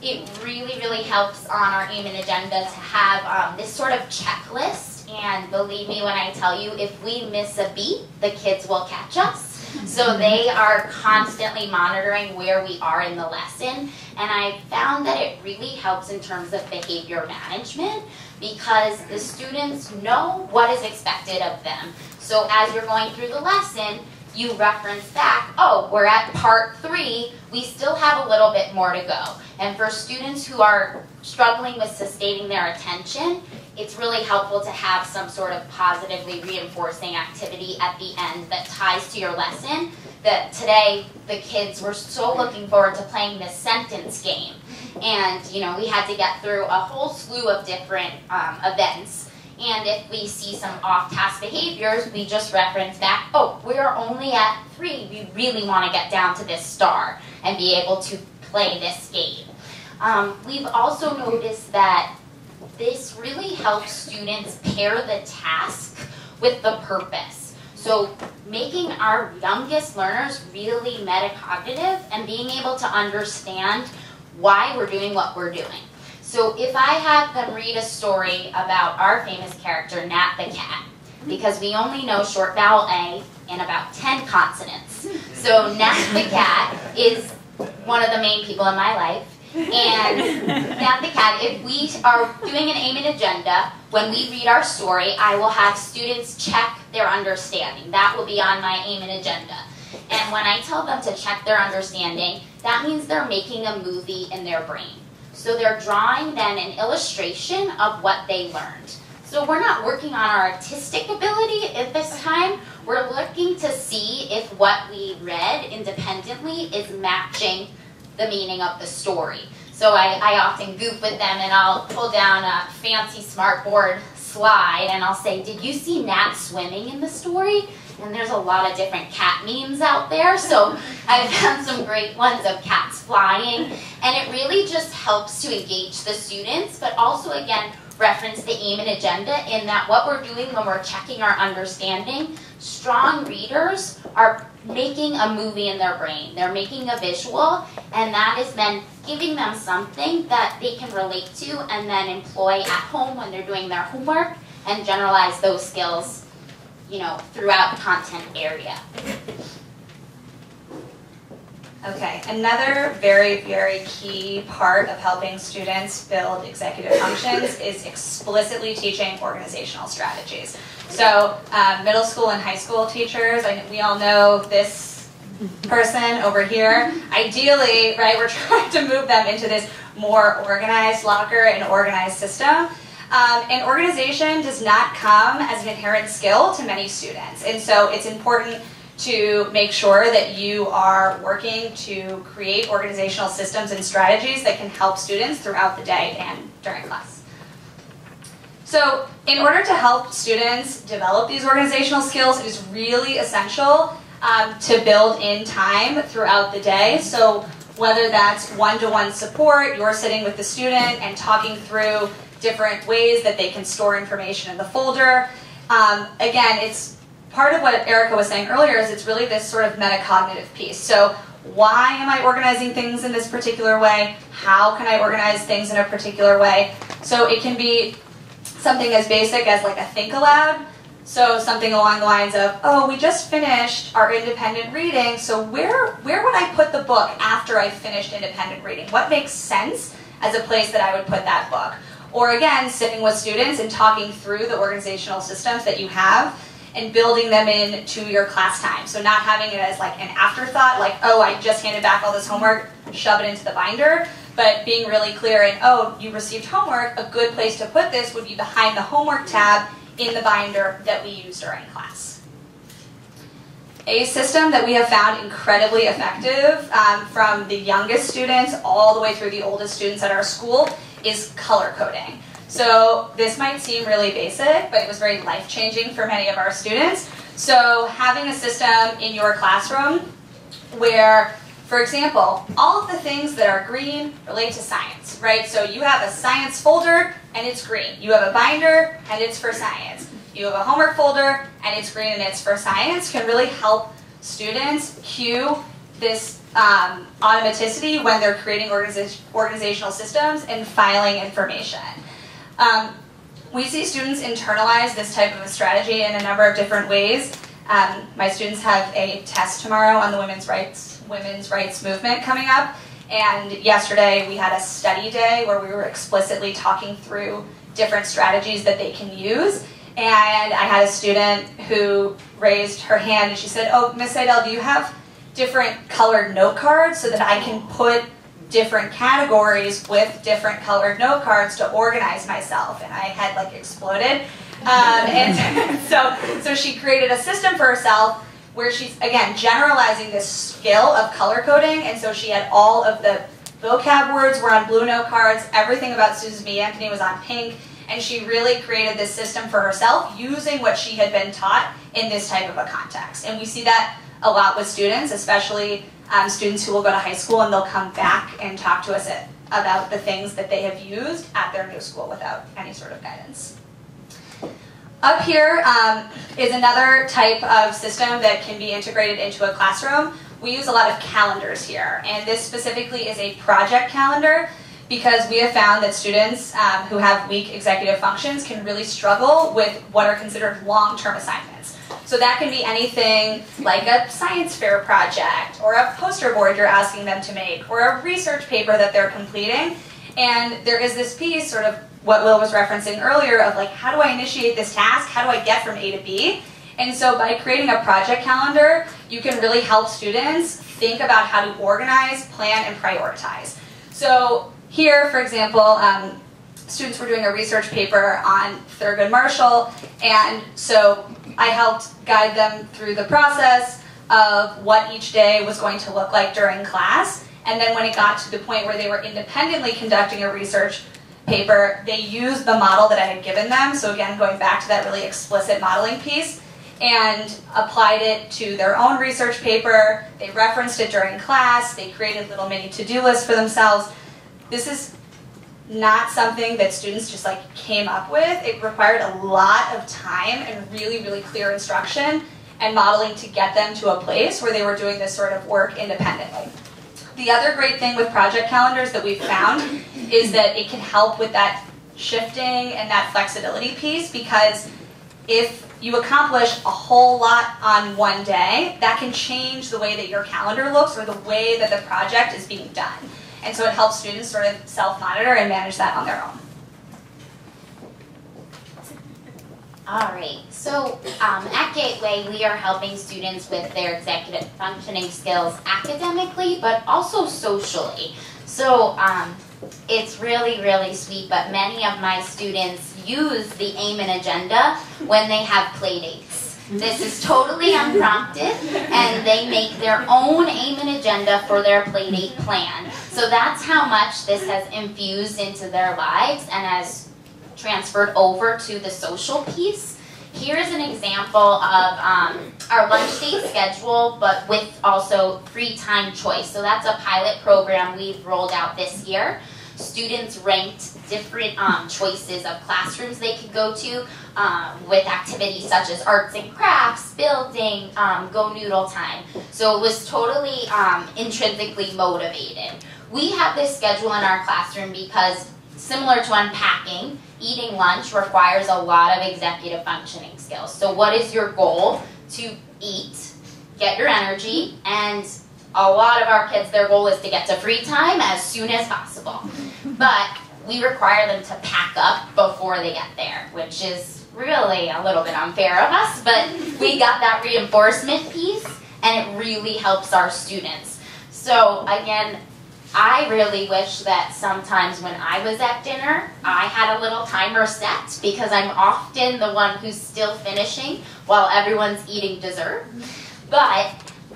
It really, really helps on our aim and agenda to have this sort of checklist. And believe me when I tell you, if we miss a beat, the kids will catch us. So they are constantly monitoring where we are in the lesson. And I found that it really helps in terms of behavior management because the students know what is expected of them. So as you're going through the lesson, you reference back, oh, we're at part 3, we still have a little bit more to go. And for students who are struggling with sustaining their attention, it's really helpful to have some sort of positively reinforcing activity at the end that ties to your lesson. That today, the kids were so looking forward to playing this sentence game. And, you know, we had to get through a whole slew of different events. And if we see some off-task behaviors, we just reference back, oh, we're only at 3. We really want to get down to this star and be able to play this game. We've also noticed that this really helps students pair the task with the purpose. So making our youngest learners really metacognitive and being able to understand why we're doing what we're doing. So if I have them read a story about our famous character, Nat the cat, because we only know short vowel A in about 10 consonants. So Nat the cat is one of the main people in my life. And Nat the cat, if we are doing an aim and agenda, when we read our story, I will have students check their understanding. That will be on my aim and agenda. And when I tell them to check their understanding, that means they're making a movie in their brain. So they're drawing then an illustration of what they learned. So we're not working on our artistic ability at this time. We're looking to see if what we read independently is matching the meaning of the story. So I often goof with them and I'll pull down a fancy smartboard slide and I'll say, did you see Nat swimming in the story? And there's a lot of different cat memes out there, so I've found some great ones of cats flying, and it really just helps to engage the students, but also, again, reference the aim and agenda in that what we're doing when we're checking our understanding, strong readers are making a movie in their brain. They're making a visual, and that is then giving them something that they can relate to and then employ at home when they're doing their homework and generalize those skills, you know, throughout the content area. Okay, another very, very key part of helping students build executive functions is explicitly teaching organizational strategies. So middle school and high school teachers, we all know this person over here. Ideally, right, we're trying to move them into this more organized locker and organized system. And organization does not come as an inherent skill to many students. And so it's important to make sure that you are working to create organizational systems and strategies that can help students throughout the day and during class. So in order to help students develop these organizational skills, it is really essential to build in time throughout the day. So whether that's one-to-one support, you're sitting with the student and talking through different ways that they can store information in the folder. Again, it's part of what Erica was saying earlier is it's really this sort of metacognitive piece. So why am I organizing things in this particular way? How can I organize things in a particular way? So it can be something as basic as like a think aloud. So something along the lines of, oh, we just finished our independent reading, so where would I put the book after I finished independent reading? What makes sense as a place that I would put that book? Or again, sitting with students and talking through the organizational systems that you have and building them into your class time. So not having it as like an afterthought, like, oh, I just handed back all this homework, shove it into the binder, but being really clear in, oh, you received homework, a good place to put this would be behind the homework tab in the binder that we use during class. A system that we have found incredibly effective from the youngest students all the way through the oldest students at our school is color coding. So this might seem really basic, but it was very life-changing for many of our students. So having a system in your classroom where, for example, all of the things that are green relate to science, right? So you have a science folder and it's green. You have a binder and it's for science. You have a homework folder and it's green and it's for science can really help students cue this automaticity when they're creating organizational systems and filing information. We see students internalize this type of a strategy in a number of different ways. My students have a test tomorrow on the women's rights movement coming up, and yesterday we had a study day where we were explicitly talking through different strategies that they can use. And I had a student who raised her hand and she said, oh, Miss Seidel, do you have different colored note cards so that I can put different categories with different colored note cards to organize myself? And I had like exploded. And so she created a system for herself where she's, again, generalizing this skill of color coding. And so she had all of the vocab words were on blue note cards, everything about Susan B. Anthony was on pink, and she really created this system for herself using what she had been taught in this type of a context. And we see that a lot with students, especially students who will go to high school and they'll come back and talk to us about the things that they have used at their new school without any sort of guidance. Up here is another type of system that can be integrated into a classroom. We use a lot of calendars here, and this specifically is a project calendar because we have found that students who have weak executive functions can really struggle with what are considered long-term assignments. So that can be anything like a science fair project or a poster board you're asking them to make or a research paper that they're completing. And there is this piece, sort of what Will was referencing earlier, of like, how do I initiate this task? How do I get from A to B? And so by creating a project calendar, you can really help students think about how to organize, plan, and prioritize. So here, for example, students were doing a research paper on Thurgood Marshall, and so I helped guide them through the process of what each day was going to look like during class. And then when it got to the point where they were independently conducting a research paper, they used the model that I had given them. So again, going back to that really explicit modeling piece, and applied it to their own research paper. They referenced it during class. They created little mini to-do lists for themselves. This is not something that students just like came up with. It required a lot of time and really, really clear instruction and modeling to get them to a place where they were doing this sort of work independently. The other great thing with project calendars that we've found is that it can help with that shifting and that flexibility piece, because if you accomplish a whole lot on one day, that can change the way that your calendar looks or the way that the project is being done. And so it helps students sort of self-monitor and manage that on their own. All right, so at Gateway, we are helping students with their executive functioning skills academically, but also socially. So it's really, really sweet, but many of my students use the AIM and agenda when they have play dates. This is totally unprompted, and they make their own AIM and agenda for their play date plan. So that's how much this has infused into their lives and has transferred over to the social piece. Here's an example of our lunch date schedule, but with also free time choice. So that's a pilot program we've rolled out this year. Students ranked different choices of classrooms they could go to with activities such as arts and crafts, building, go noodle time. So it was totally intrinsically motivated. We have this schedule in our classroom because, similar to unpacking, eating lunch requires a lot of executive functioning skills. So what is your goal? To eat, get your energy, and a lot of our kids, their goal is to get to free time as soon as possible. But we require them to pack up before they get there, which is really a little bit unfair of us, but we got that reinforcement piece, and it really helps our students. So again, I really wish that sometimes when I was at dinner, I had a little timer set, because I'm often the one who's still finishing while everyone's eating dessert. But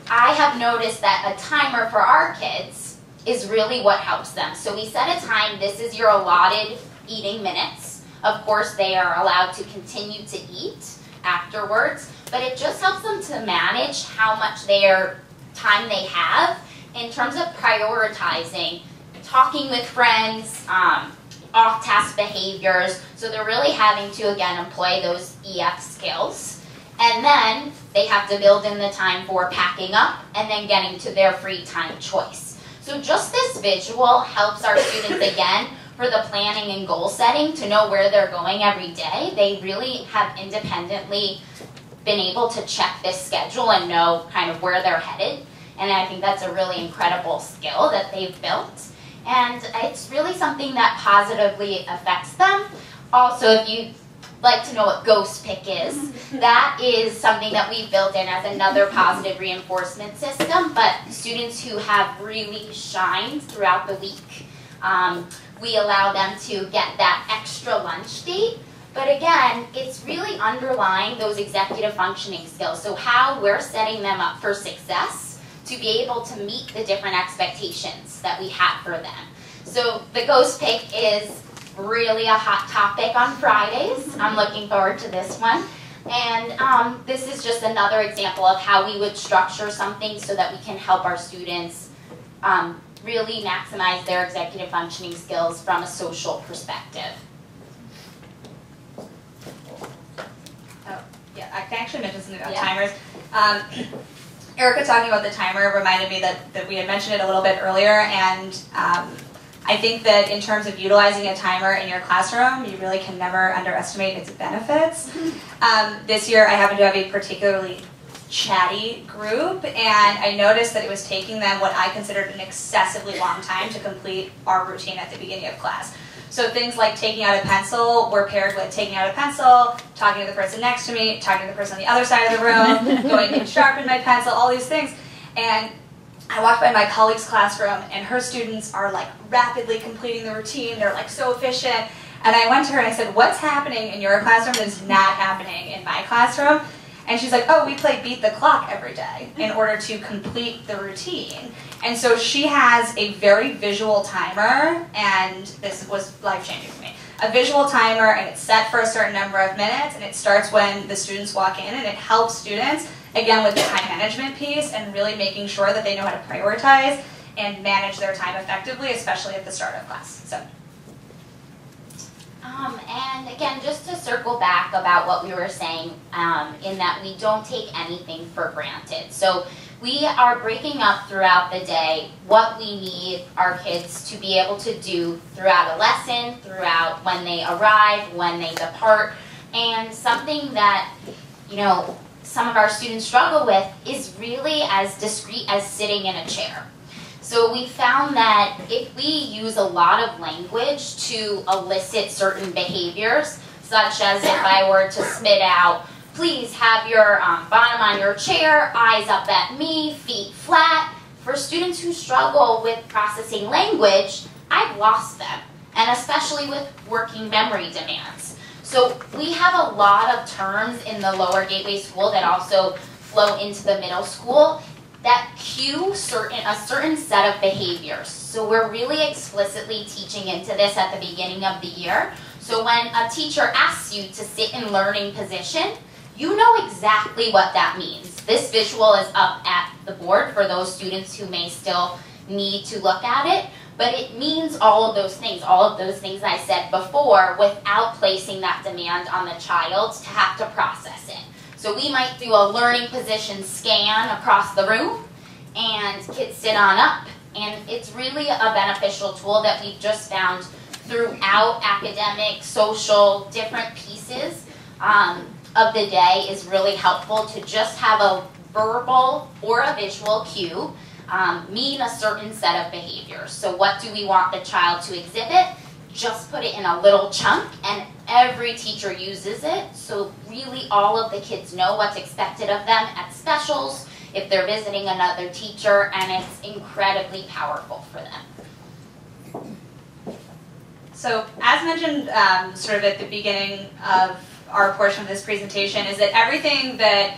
I have noticed that a timer for our kids is really what helps them. So we set a time. This is your allotted eating minutes. Of course, they are allowed to continue to eat afterwards, but it just helps them to manage how much their time they have in terms of prioritizing, talking with friends, off-task behaviors. So they're really having to, again, employ those EF skills. And then they have to build in the time for packing up and then getting to their free time choice. So just this visual helps our students, again, for the planning and goal setting, to know where they're going every day. They really have independently been able to check this schedule and know kind of where they're headed. And I think that's a really incredible skill that they've built. And it's really something that positively affects them. Also, if you like to know what ghost pick is, that is something that we've built in as another positive reinforcement system. But students who have really shined throughout the week, we allow them to get that extra lunch date. But again, it's really underlying those executive functioning skills. So how we're setting them up for success to be able to meet the different expectations that we have for them. So the ghost pick is really a hot topic on Fridays. I'm looking forward to this one. And this is just another example of how we would structure something so that we can help our students really maximize their executive functioning skills from a social perspective. Oh, yeah, I can actually mention something about timers. Erica talking about the timer reminded me that we had mentioned it a little bit earlier, and I think that in terms of utilizing a timer in your classroom, you really can never underestimate its benefits. This year I happened to have a particularly chatty group, and I noticed that it was taking them what I considered an excessively long time to complete our routine at the beginning of class. So things like taking out a pencil were paired with taking out a pencil, talking to the person next to me, talking to the person on the other side of the room, going to sharpen my pencil, all these things. And I walked by my colleague's classroom, and her students are like rapidly completing the routine. They're like so efficient. And I went to her and I said, what's happening in your classroom that's not happening in my classroom? And she's like, oh, we play beat the clock every day in order to complete the routine. And so she has a very visual timer, and this was life-changing for me. A visual timer, and it's set for a certain number of minutes, and it starts when the students walk in, and it helps students, again, with the time management piece and really making sure that they know how to prioritize and manage their time effectively, especially at the start of class. So, And again, just to circle back about what we were saying, in that we don't take anything for granted. So we are breaking up throughout the day what we need our kids to be able to do throughout a lesson, throughout when they arrive, when they depart. And something that, you know, some of our students struggle with is really as discreet as sitting in a chair. So we found that if we use a lot of language to elicit certain behaviors, such as if I were to spit out, please have your bottom on your chair, eyes up at me, feet flat. For students who struggle with processing language, I've lost them, and especially with working memory demands. So we have a lot of terms in the lower gateway school that also flow into the middle school that cue a certain set of behaviors. So we're really explicitly teaching into this at the beginning of the year. So when a teacher asks you to sit in learning position, you know exactly what that means. This visual is up at the board for those students who may still need to look at it, but it means all of those things I said before, without placing that demand on the child to have to process it. So we might do a learning position scan across the room, and kids sit on up, and it's really a beneficial tool that we've just found throughout academic, social, different pieces of the day is really helpful to just have a verbal or a visual cue mean a certain set of behaviors. So what do we want the child to exhibit? Just put it in a little chunk, and every teacher uses it, so really all of the kids know what's expected of them at specials, if they're visiting another teacher, and it's incredibly powerful for them. So as mentioned sort of at the beginning of our portion of this presentation, is that everything that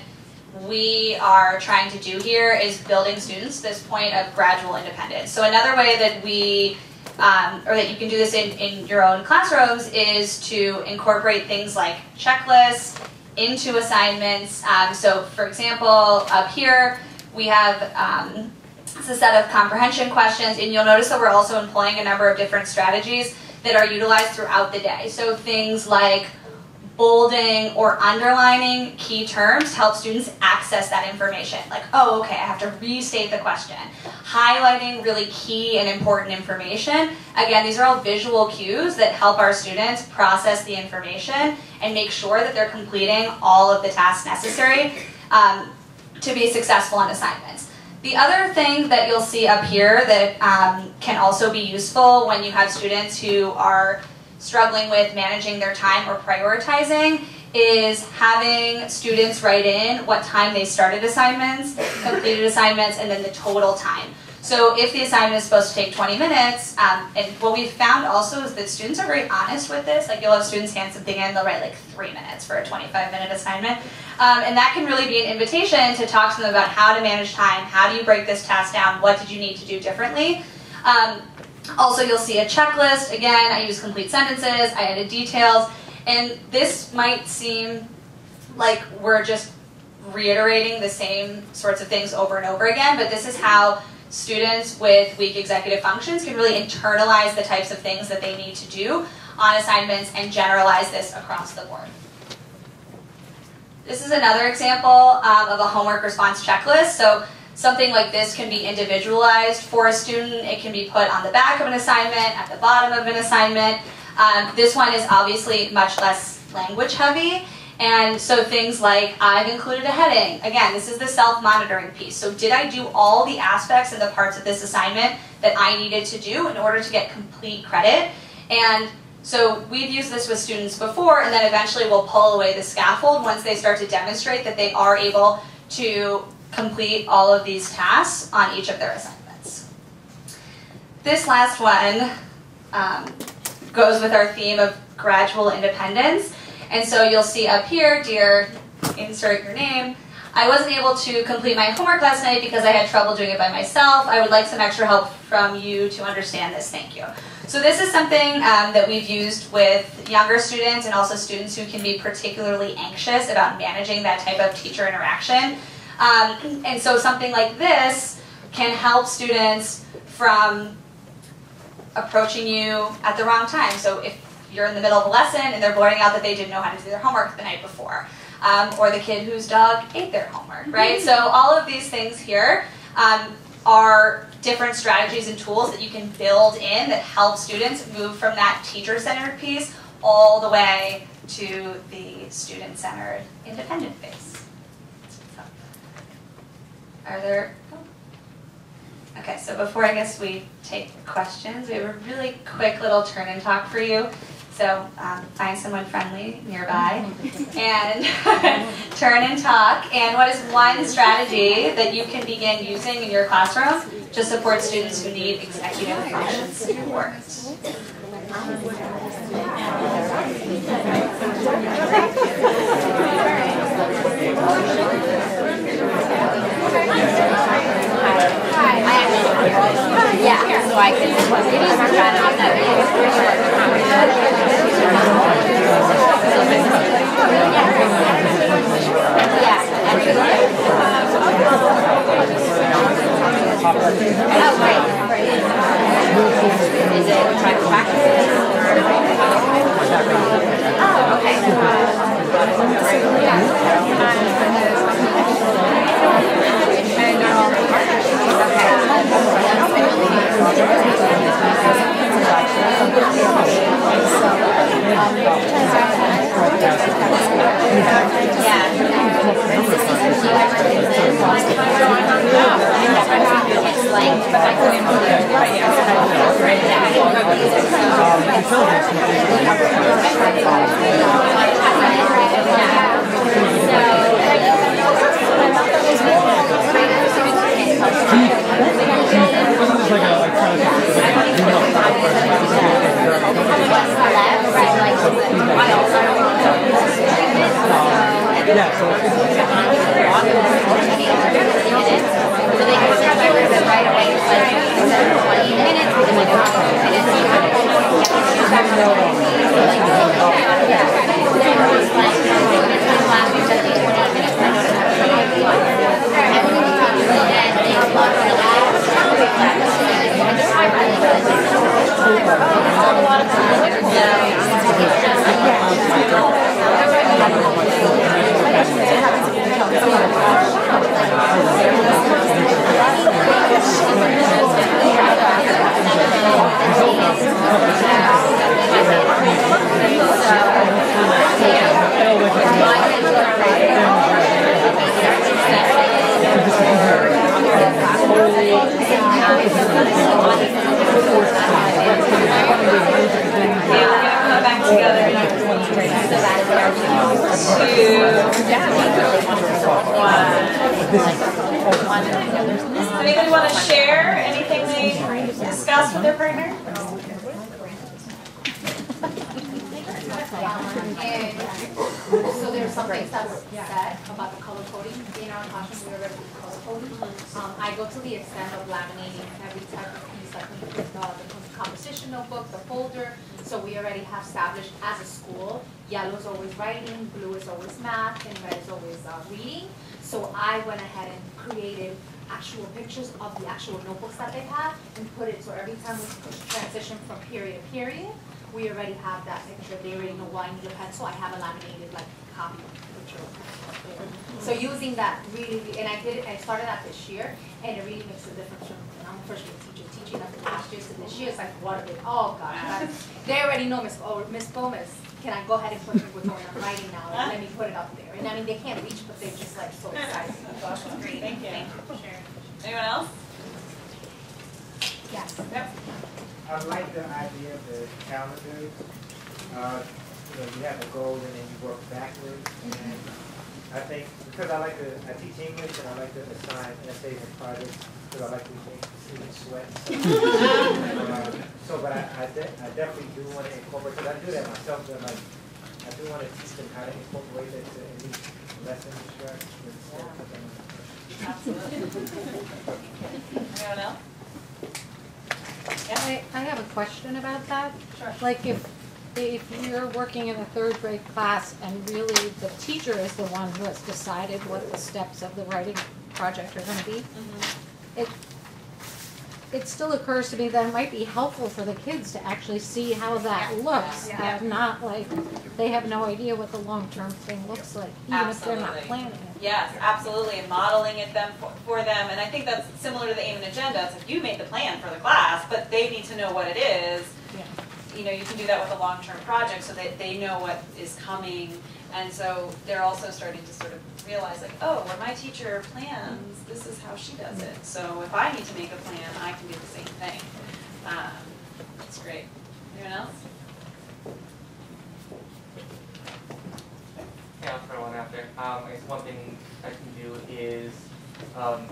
we are trying to do here is building students this point of gradual independence. So another way that we or that you can do this in your own classrooms is to incorporate things like checklists into assignments. So for example, up here we have it's a set of comprehension questions, and you'll notice that we're also employing a number of different strategies that are utilized throughout the day. So things like bolding or underlining key terms to help students access that information. Like, oh, okay, I have to restate the question. Highlighting really key and important information. Again, these are all visual cues that help our students process the information and make sure that they're completing all of the tasks necessary to be successful on assignments. The other thing that you'll see up here that can also be useful when you have students who are struggling with managing their time or prioritizing is having students write in what time they started assignments, completed assignments, and then the total time. So if the assignment is supposed to take 20 minutes, and what we've found also is that students are very honest with this. Like, you'll have students hand something in, they'll write like 3 minutes for a 25-minute assignment. And that can really be an invitation to talk to them about how to manage time, how do you break this task down, what did you need to do differently. Also, you'll see a checklist. Again, I use complete sentences, I added details, and this might seem like we're just reiterating the same sorts of things over and over again, but this is how students with weak executive functions can really internalize the types of things that they need to do on assignments and generalize this across the board. This is another example of a homework response checklist. So something like this can be individualized for a student. It can be put on the back of an assignment, at the bottom of an assignment. This one is obviously much less language heavy. And so things like, I've included a heading. Again, this is the self-monitoring piece. So did I do all the aspects and the parts of this assignment that I needed to do in order to get complete credit? And so we've used this with students before, and then eventually we'll pull away the scaffold once they start to demonstrate that they are able to complete all of these tasks on each of their assignments. This last one goes with our theme of gradual independence. And so you'll see up here, dear, insert your name, I wasn't able to complete my homework last night because I had trouble doing it by myself. I would like some extra help from you to understand this. Thank you. So this is something that we've used with younger students and also students who can be particularly anxious about managing that type of teacher interaction. And so something like this can help students from approaching you at the wrong time. So if you're in the middle of a lesson and they're blurting out that they didn't know how to do their homework the night before. Or the kid whose dog ate their homework, right? So all of these things here are different strategies and tools that you can build in that help students move from that teacher-centered piece all the way to the student-centered independent phase. So, are there... Okay, so before I guess we take questions, we have a really quick little turn and talk for you. So find someone friendly nearby and turn and talk. And what is one strategy that you can begin using in your classroom to support students who need executive function support? Yeah, so I can oh, great. Is it private practice? Oh, Anybody want to share anything they discussed with their partner? And so there's some things that's said about the color coding. In our classroom, we already do color coding. I go to the extent of laminating every type of piece, like the composition notebook, the folder. So we already have established as a school, yellow is always writing, blue is always math, and red is always reading. So I went ahead and created actual pictures of the actual notebooks that they have and put it so every time we transition from period to period, we already have that picture. They already know why I need a pencil. I have a laminated like copy picture of pencil there. So using that really, and I started that this year, and it really makes a difference from, and I'm a freshman teacher, teaching up last year to this year. It's like, what are they? Oh gosh, they already know Miss Gomez. Can I go ahead and put it with what I'm writing now? And let me put it up there. And I mean, they can't reach, but they're just like so excited. Gosh, that's great. Thank you. Sure. Anyone else? Yes. Yep. I like the idea of the calendars. You have the goals and then you work backwards. And I think, because I teach English and I like to assign essays and projects because I like to make students sweat. But I definitely do want to incorporate, because I do that myself, but like, I do want to teach them how to incorporate that to any lesson structure. Absolutely. Anyone else? I have a question about that. Sure. Like if you're working in a third grade class and really the teacher is the one who has decided what the steps of the writing project are going to be, it still occurs to me that it might be helpful for the kids to actually see how that looks, and not like they have no idea what the long-term thing looks like, even if they're not planning it. Yes, absolutely, and modeling it for them, and I think that's similar to the aim and agenda. It's like you made the plan for the class, but they need to know what it is. Yeah. You know, you can do that with a long-term project so that they know what is coming, and so they're also starting to sort of realize, like, oh, when my teacher plans, this is how she does it. So if I need to make a plan, I can do the same thing. It's great. Anyone else? Yeah, I'll throw one out there. I guess one thing I can do is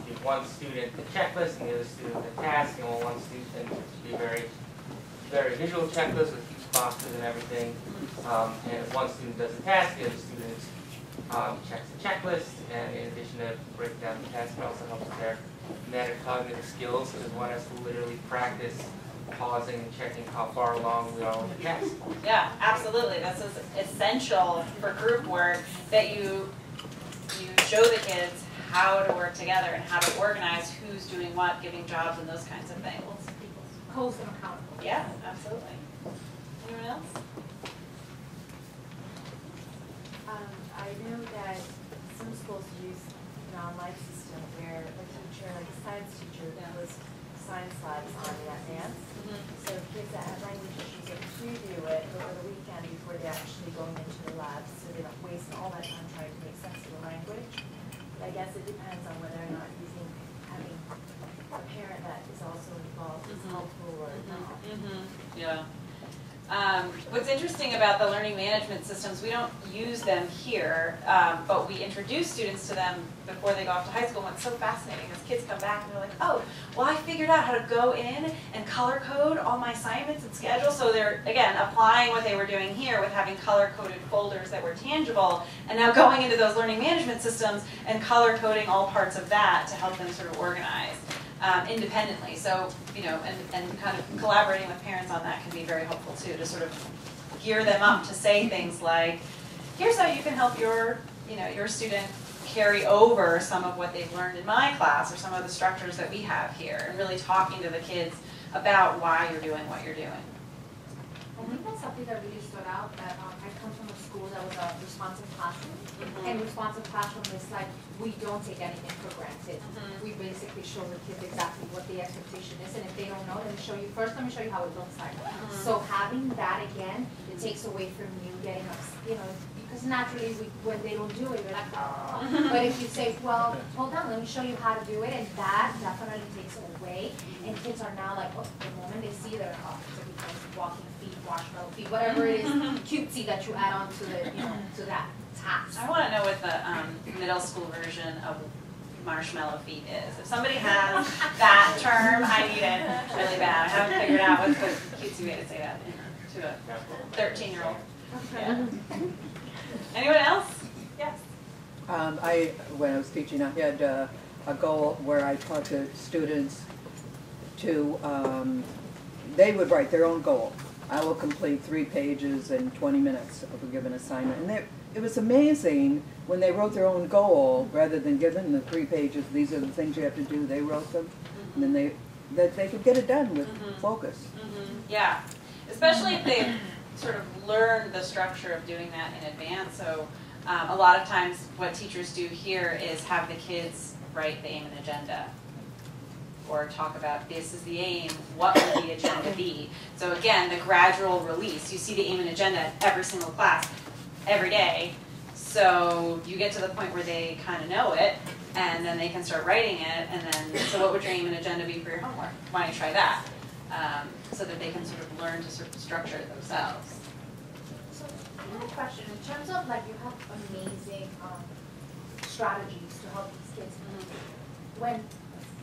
give one student the checklist and the other student the task. And one student to be very visual checklist with each boxes and everything. And if one student does the task, the other student checks the checklist. And in addition to breaking down the task, it also helps with their metacognitive skills, because one has to literally practice pausing and checking how far along we are with the test. Yeah, absolutely. This is essential for group work, that you show the kids how to work together and how to organize who's doing what, giving jobs and those kinds of things. Holds them accountable. Yeah, absolutely. Anyone else? I know that some schools use an online system where a teacher, like a science teacher, does science labs on in advance. So kids that have language issues can preview it over the weekend before they're actually going into the labs, so they don't waste all that time trying to make sense of the language. But I guess it depends on whether or not you think having a parent that is also involved is helpful or not. Yeah. What's interesting about the learning management systems, we don't use them here, but we introduce students to them before they go off to high school. And what's so fascinating is kids come back and they're like, oh, well, I figured out how to go in and color code all my assignments and schedules. So they're, again, applying what they were doing here with having color-coded folders that were tangible, and now going into those learning management systems and color-coding all parts of that to help them sort of organize. Independently. So, you know, and kind of collaborating with parents on that can be very helpful too, to sort of gear them up to say things like, here's how you can help your, you know, your student carry over some of what they've learned in my class or some of the structures that we have here, and really talking to the kids about why you're doing what you're doing. I think that's something that really stood out, that I come from a school that was a responsive classroom. And responsive classroom is like, we don't take anything for granted. We basically show the kids exactly what the expectation is, and if they don't know, let me show you how it looks like. So having that again, it takes away from you getting upset, you know, because naturally when they don't do it, you're like, oh. But if you say, well, hold on, let me show you how to do it, and that definitely takes away, and kids are now like, oh, the moment they see their walking feet, marshmallow feet, whatever it is cutesy that you add on to the, you know, to that task. I want to know what the middle school version of marshmallow feet is. If somebody has that term, I need it really bad. I haven't figured out what's the cutesy way to say that to a 13-year-old. Yeah. Anyone else? Yes. When I was teaching, I had a goal where I taught the students to, they would write their own goal. I will complete 3 pages in 20 minutes of a given assignment. And it was amazing when they wrote their own goal, rather than giving the 3 pages, these are the things you have to do, they wrote them. And then they could get it done with focus. Yeah, especially if they've sort of learned the structure of doing that in advance. So a lot of times what teachers do here is have the kids write the aim and agenda, or talk about, this is the aim, what will the agenda be? So again, the gradual release. You see the aim and agenda at every single class, every day. So you get to the point where they kind of know it, and then they can start writing it, and then, so what would your aim and agenda be for your homework? Why don't you try that? So that they can sort of learn to sort of structure it themselves. So I have a question. In terms of, like, you have amazing strategies to help these kids. When,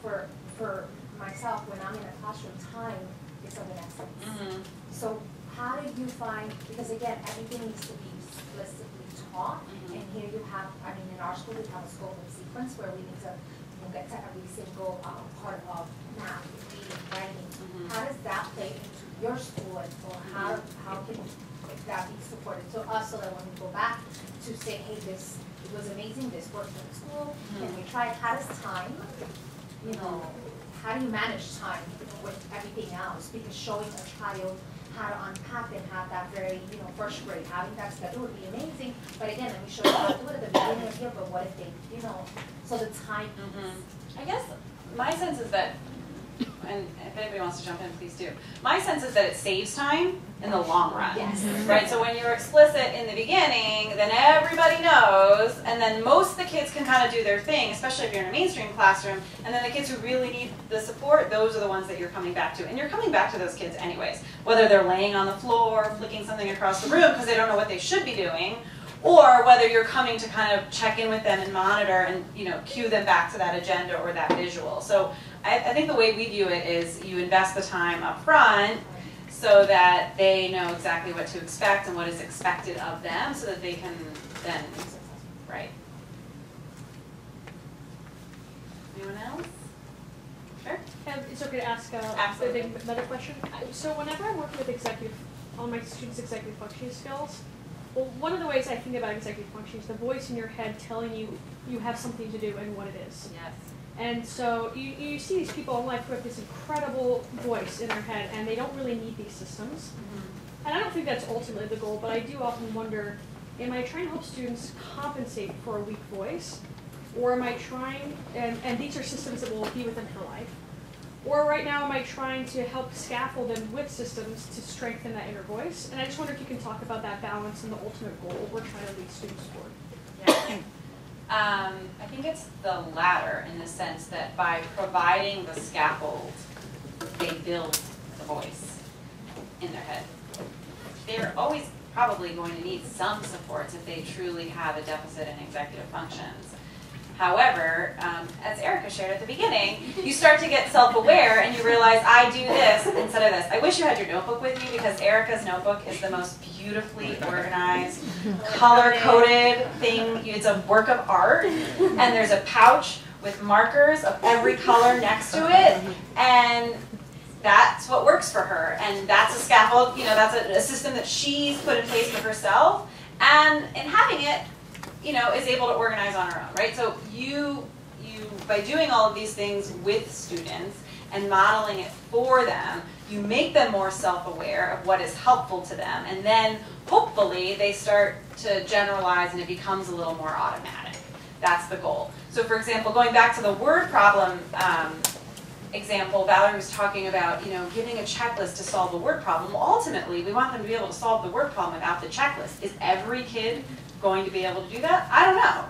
for myself, when I'm in a classroom, time is of an essence. So how did you find, because again, everything needs to be explicitly taught, and here you have, I mean, in our school we have a scope and sequence where we need to get to every single part of math, reading, writing. How does that play into your school, or how can that be supported to us, so that when we go back to say, hey, this was amazing, this worked in the school, can we try it? How does time, you know, how do you manage time with everything else? Because showing a child how to unpack and have that very, first grade, having that schedule would be amazing. But again, let me show you how to do it at the beginning of the year, but what if they, so the time. I guess my sense is that, and if anybody wants to jump in, please do. My sense is that it saves time in the long run. Yes. Right? So when you're explicit in the beginning, then everybody knows, and then most of the kids can kind of do their thing, especially if you're in a mainstream classroom, and then the kids who really need the support, those are the ones that you're coming back to. And you're coming back to those kids anyways, whether they're laying on the floor, flicking something across the room because they don't know what they should be doing, or whether you're coming to kind of check in with them and monitor and cue them back to that agenda or that visual. So I think the way we view it is you invest the time up front so that they know exactly what to expect and what is expected of them so that they can then, right. Anyone else? Sure. It's okay to ask another question. So whenever I'm working with on my students' executive functioning skills, well, one of the ways I think about executive functioning is the voice in your head telling you you have something to do and what it is. Yes. And so you see these people in life who have this incredible voice in their head, and they don't really need these systems. Mm-hmm. And I don't think that's ultimately the goal, but I do often wonder, am I trying to help students compensate for a weak voice? Or am I trying, and these are systems that will be with them for life, or right now am I trying to help scaffold them with systems to strengthen that inner voice? And I just wonder if you can talk about that balance and the ultimate goal we're trying to lead students toward. Yeah. I think it's the latter in the sense that by providing the scaffold, they build the voice in their head. They're always probably going to need some supports if they truly have a deficit in executive functions. However, as Erica shared at the beginning, you start to get self-aware and you realize, I do this instead of this. I wish you had your notebook with you because Erica's notebook is the most beautifully organized, color-coded thing. It's a work of art, and there's a pouch with markers of every color next to it, and that's what works for her. And that's a scaffold, that's a system that she's put in place for herself, and in having it, is able to organize on her own, right? So you by doing all of these things with students and modeling it for them, you make them more self-aware of what is helpful to them, and then hopefully they start to generalize and it becomes a little more automatic. That's the goal. So for example, going back to the word problem example, Valerie was talking about, giving a checklist to solve the word problem. Well, ultimately, we want them to be able to solve the word problem without the checklist. Is every kid going to be able to do that? I don't know.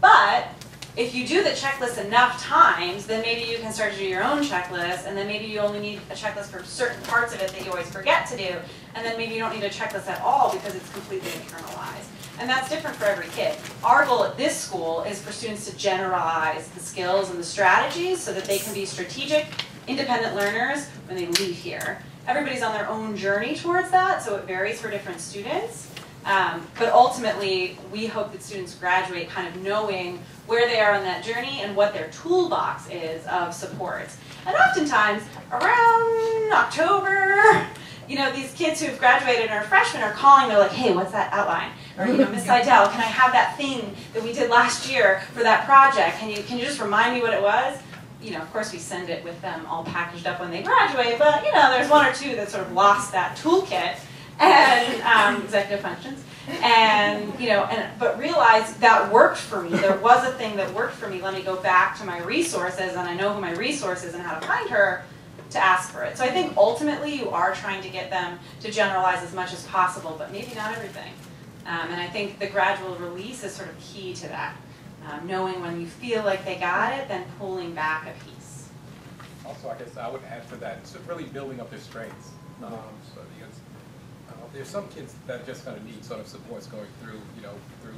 But if you do the checklist enough times, then maybe you can start to do your own checklist, and then maybe you only need a checklist for certain parts of it that you always forget to do, and then maybe you don't need a checklist at all because it's completely internalized. And that's different for every kid. Our goal at this school is for students to generalize the skills and the strategies so that they can be strategic, independent learners when they leave here. Everybody's on their own journey towards that, so it varies for different students. But ultimately, we hope that students graduate kind of knowing where they are on that journey and what their toolbox is of supports. And oftentimes, around October, these kids who've graduated and are freshmen are calling, they're like, hey, what's that outline? Or, Miss Seidel, can I have that thing that we did last year for that project? Can you just remind me what it was? Of course we send it with them all packaged up when they graduate, but, there's one or two that sort of lost that toolkit and executive functions. And, but realize that worked for me. There was a thing that worked for me. Let me go back to my resources, and I know who my resource is and how to find her to ask for it. So I think ultimately you are trying to get them to generalize as much as possible, but maybe not everything. And I think the gradual release is sort of key to that. Knowing when you feel like they got it, then pulling back a piece. Also, I guess I would add to that, it's really building up their strengths. So there's some kids that are just going to need sort of supports going through, through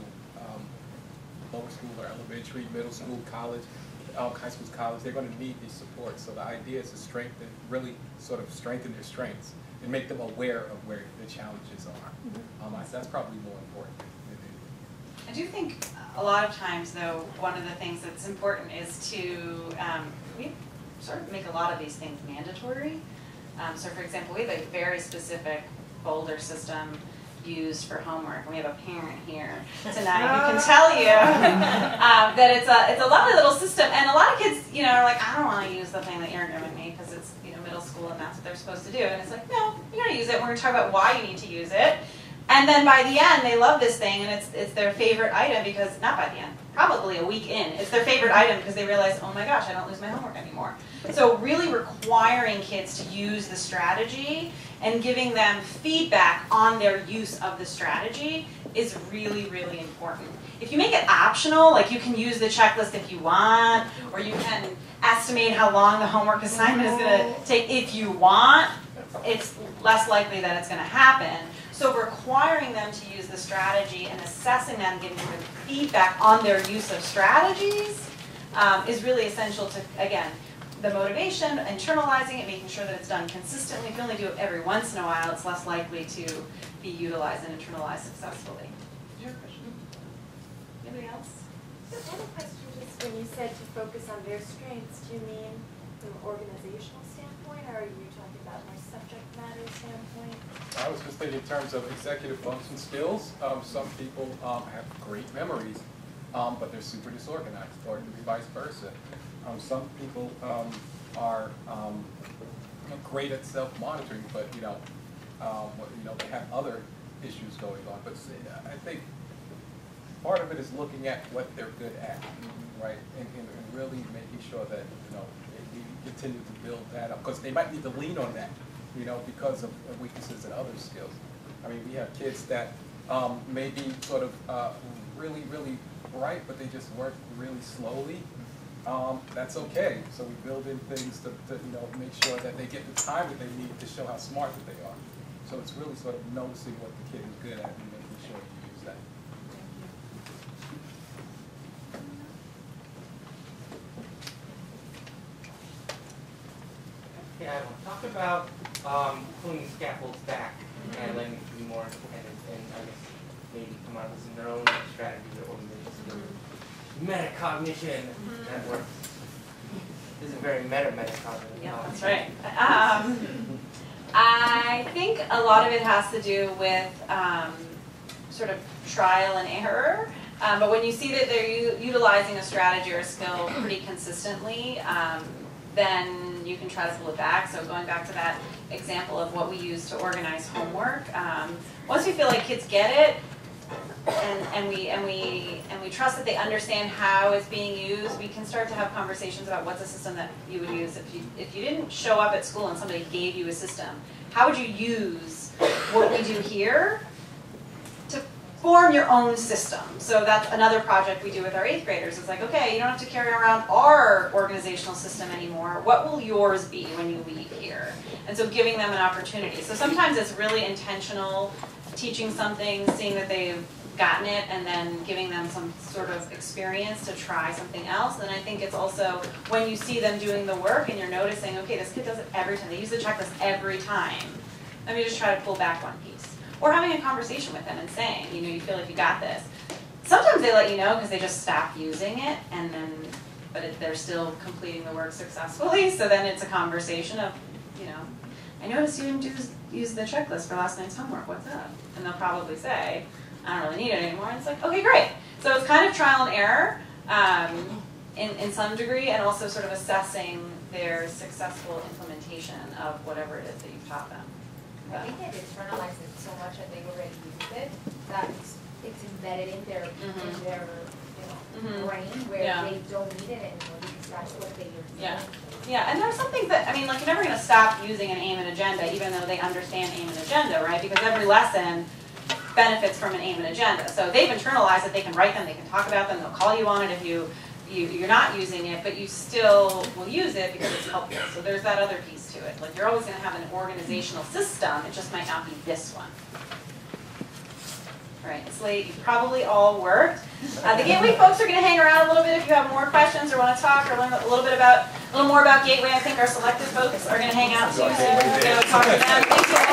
lower school or elementary, middle school, college, high school, college. They're going to need these supports. So the idea is to strengthen, really sort of strengthen their strengths and make them aware of where the challenges are. That's probably more important. I do think a lot of times, though, one of the things that's important is to, we sort of make a lot of these things mandatory. So for example, we have a very specific folder system used for homework. We have a parent here tonight who can tell you that it's a lovely little system. And a lot of kids, you know, are like, I don't want to use the thing that you're giving me because it's, you know, middle school and that's what they're supposed to do. And it's like, no, you're going to use it. We're going to talk about why you need to use it. And then by the end, they love this thing, and it's their favorite item because, not by the end, probably a week in, it's their favorite item because they realize, oh my gosh, I don't lose my homework anymore. So really requiring kids to use the strategy and giving them feedback on their use of the strategy is really, really important. If you make it optional, like you can use the checklist if you want, or you can estimate how long the homework assignment is going to take if you want, it's less likely that it's going to happen. So requiring them to use the strategy and assessing them, giving them feedback on their use of strategies is really essential to, again, the motivation, internalizing it, making sure that it's done consistently. If you only do it every once in a while, it's less likely to be utilized and internalized successfully. Your question? Anybody else? So I have a question just when you said to focus on their strengths, do you mean from an organizational standpoint, or are you talking about more subject matter standpoint? I was just thinking in terms of executive function skills. Some people have great memories, but they're super disorganized, or it could be vice versa. Some people are great at self-monitoring, but they have other issues going on. But I think part of it is looking at what they're good at, right, and really making sure that we continue to build that up, because they might need to lean on that, because of weaknesses in other skills. I mean, we have kids that may be sort of really, really bright, but they just work really slowly. That's okay. So we build in things to make sure that they get the time that they need to show how smart that they are. So it's really sort of noticing what the kid is good at and making sure you use that. Yeah, I want to talk about pulling scaffolds back and letting them be more independent, and I guess maybe come out with their own strategies or organizations. Metacognition, that works. This is a very metacognition. Yeah, that's right. I think a lot of it has to do with sort of trial and error. But when you see that they're utilizing a strategy or a skill pretty consistently, then you can try to pull it back. So going back to that example of what we use to organize homework, once we feel like kids get it, and we trust that they understand how it's being used, we can start to have conversations about what's a system that you would use if you didn't show up at school and somebody gave you a system. How would you use what we do here to form your own system? So that's another project we do with our 8th graders. It's like, okay, you don't have to carry around our organizational system anymore. What will yours be when you leave here? And so giving them an opportunity. So sometimes it's really intentional, teaching something, seeing that they've gotten it, and then giving them some sort of experience to try something else. And I think it's also when you see them doing the work and you're noticing, okay, this kid does it every time. They use the checklist every time. Let me just try to pull back one piece. Or having a conversation with them and saying, you feel like you got this. Sometimes they let you know because they just stop using it, and then, they're still completing the work successfully. So then it's a conversation of, I noticed you didn't use the checklist for last night's homework. What's up? And they'll probably say, I don't really need it anymore. And it's like, okay, great. So it's kind of trial and error in some degree, and also sort of assessing their successful implementation of whatever it is that you've taught them. I think they've internalized it so much that they've already used it that it's embedded in their brain where they don't need it anymore because that's what they use. Yeah, and there's some things that, you're never going to stop using an aim and agenda even though they understand aim and agenda, right? Because every lesson benefits from an aim and agenda. So they've internalized it, they can write them, they can talk about them, they'll call you on it if you're not using it, but you still will use it because it's helpful. So there's that other piece to it. Like you're always going to have an organizational system, it just might not be this one. All right, it's late, you've probably all worked. The Gateway folks are going to hang around a little bit if you have more questions or want to talk or learn a little more about Gateway. I think our Selective folks are going to hang out too, so we're going to talk to them. Thank you.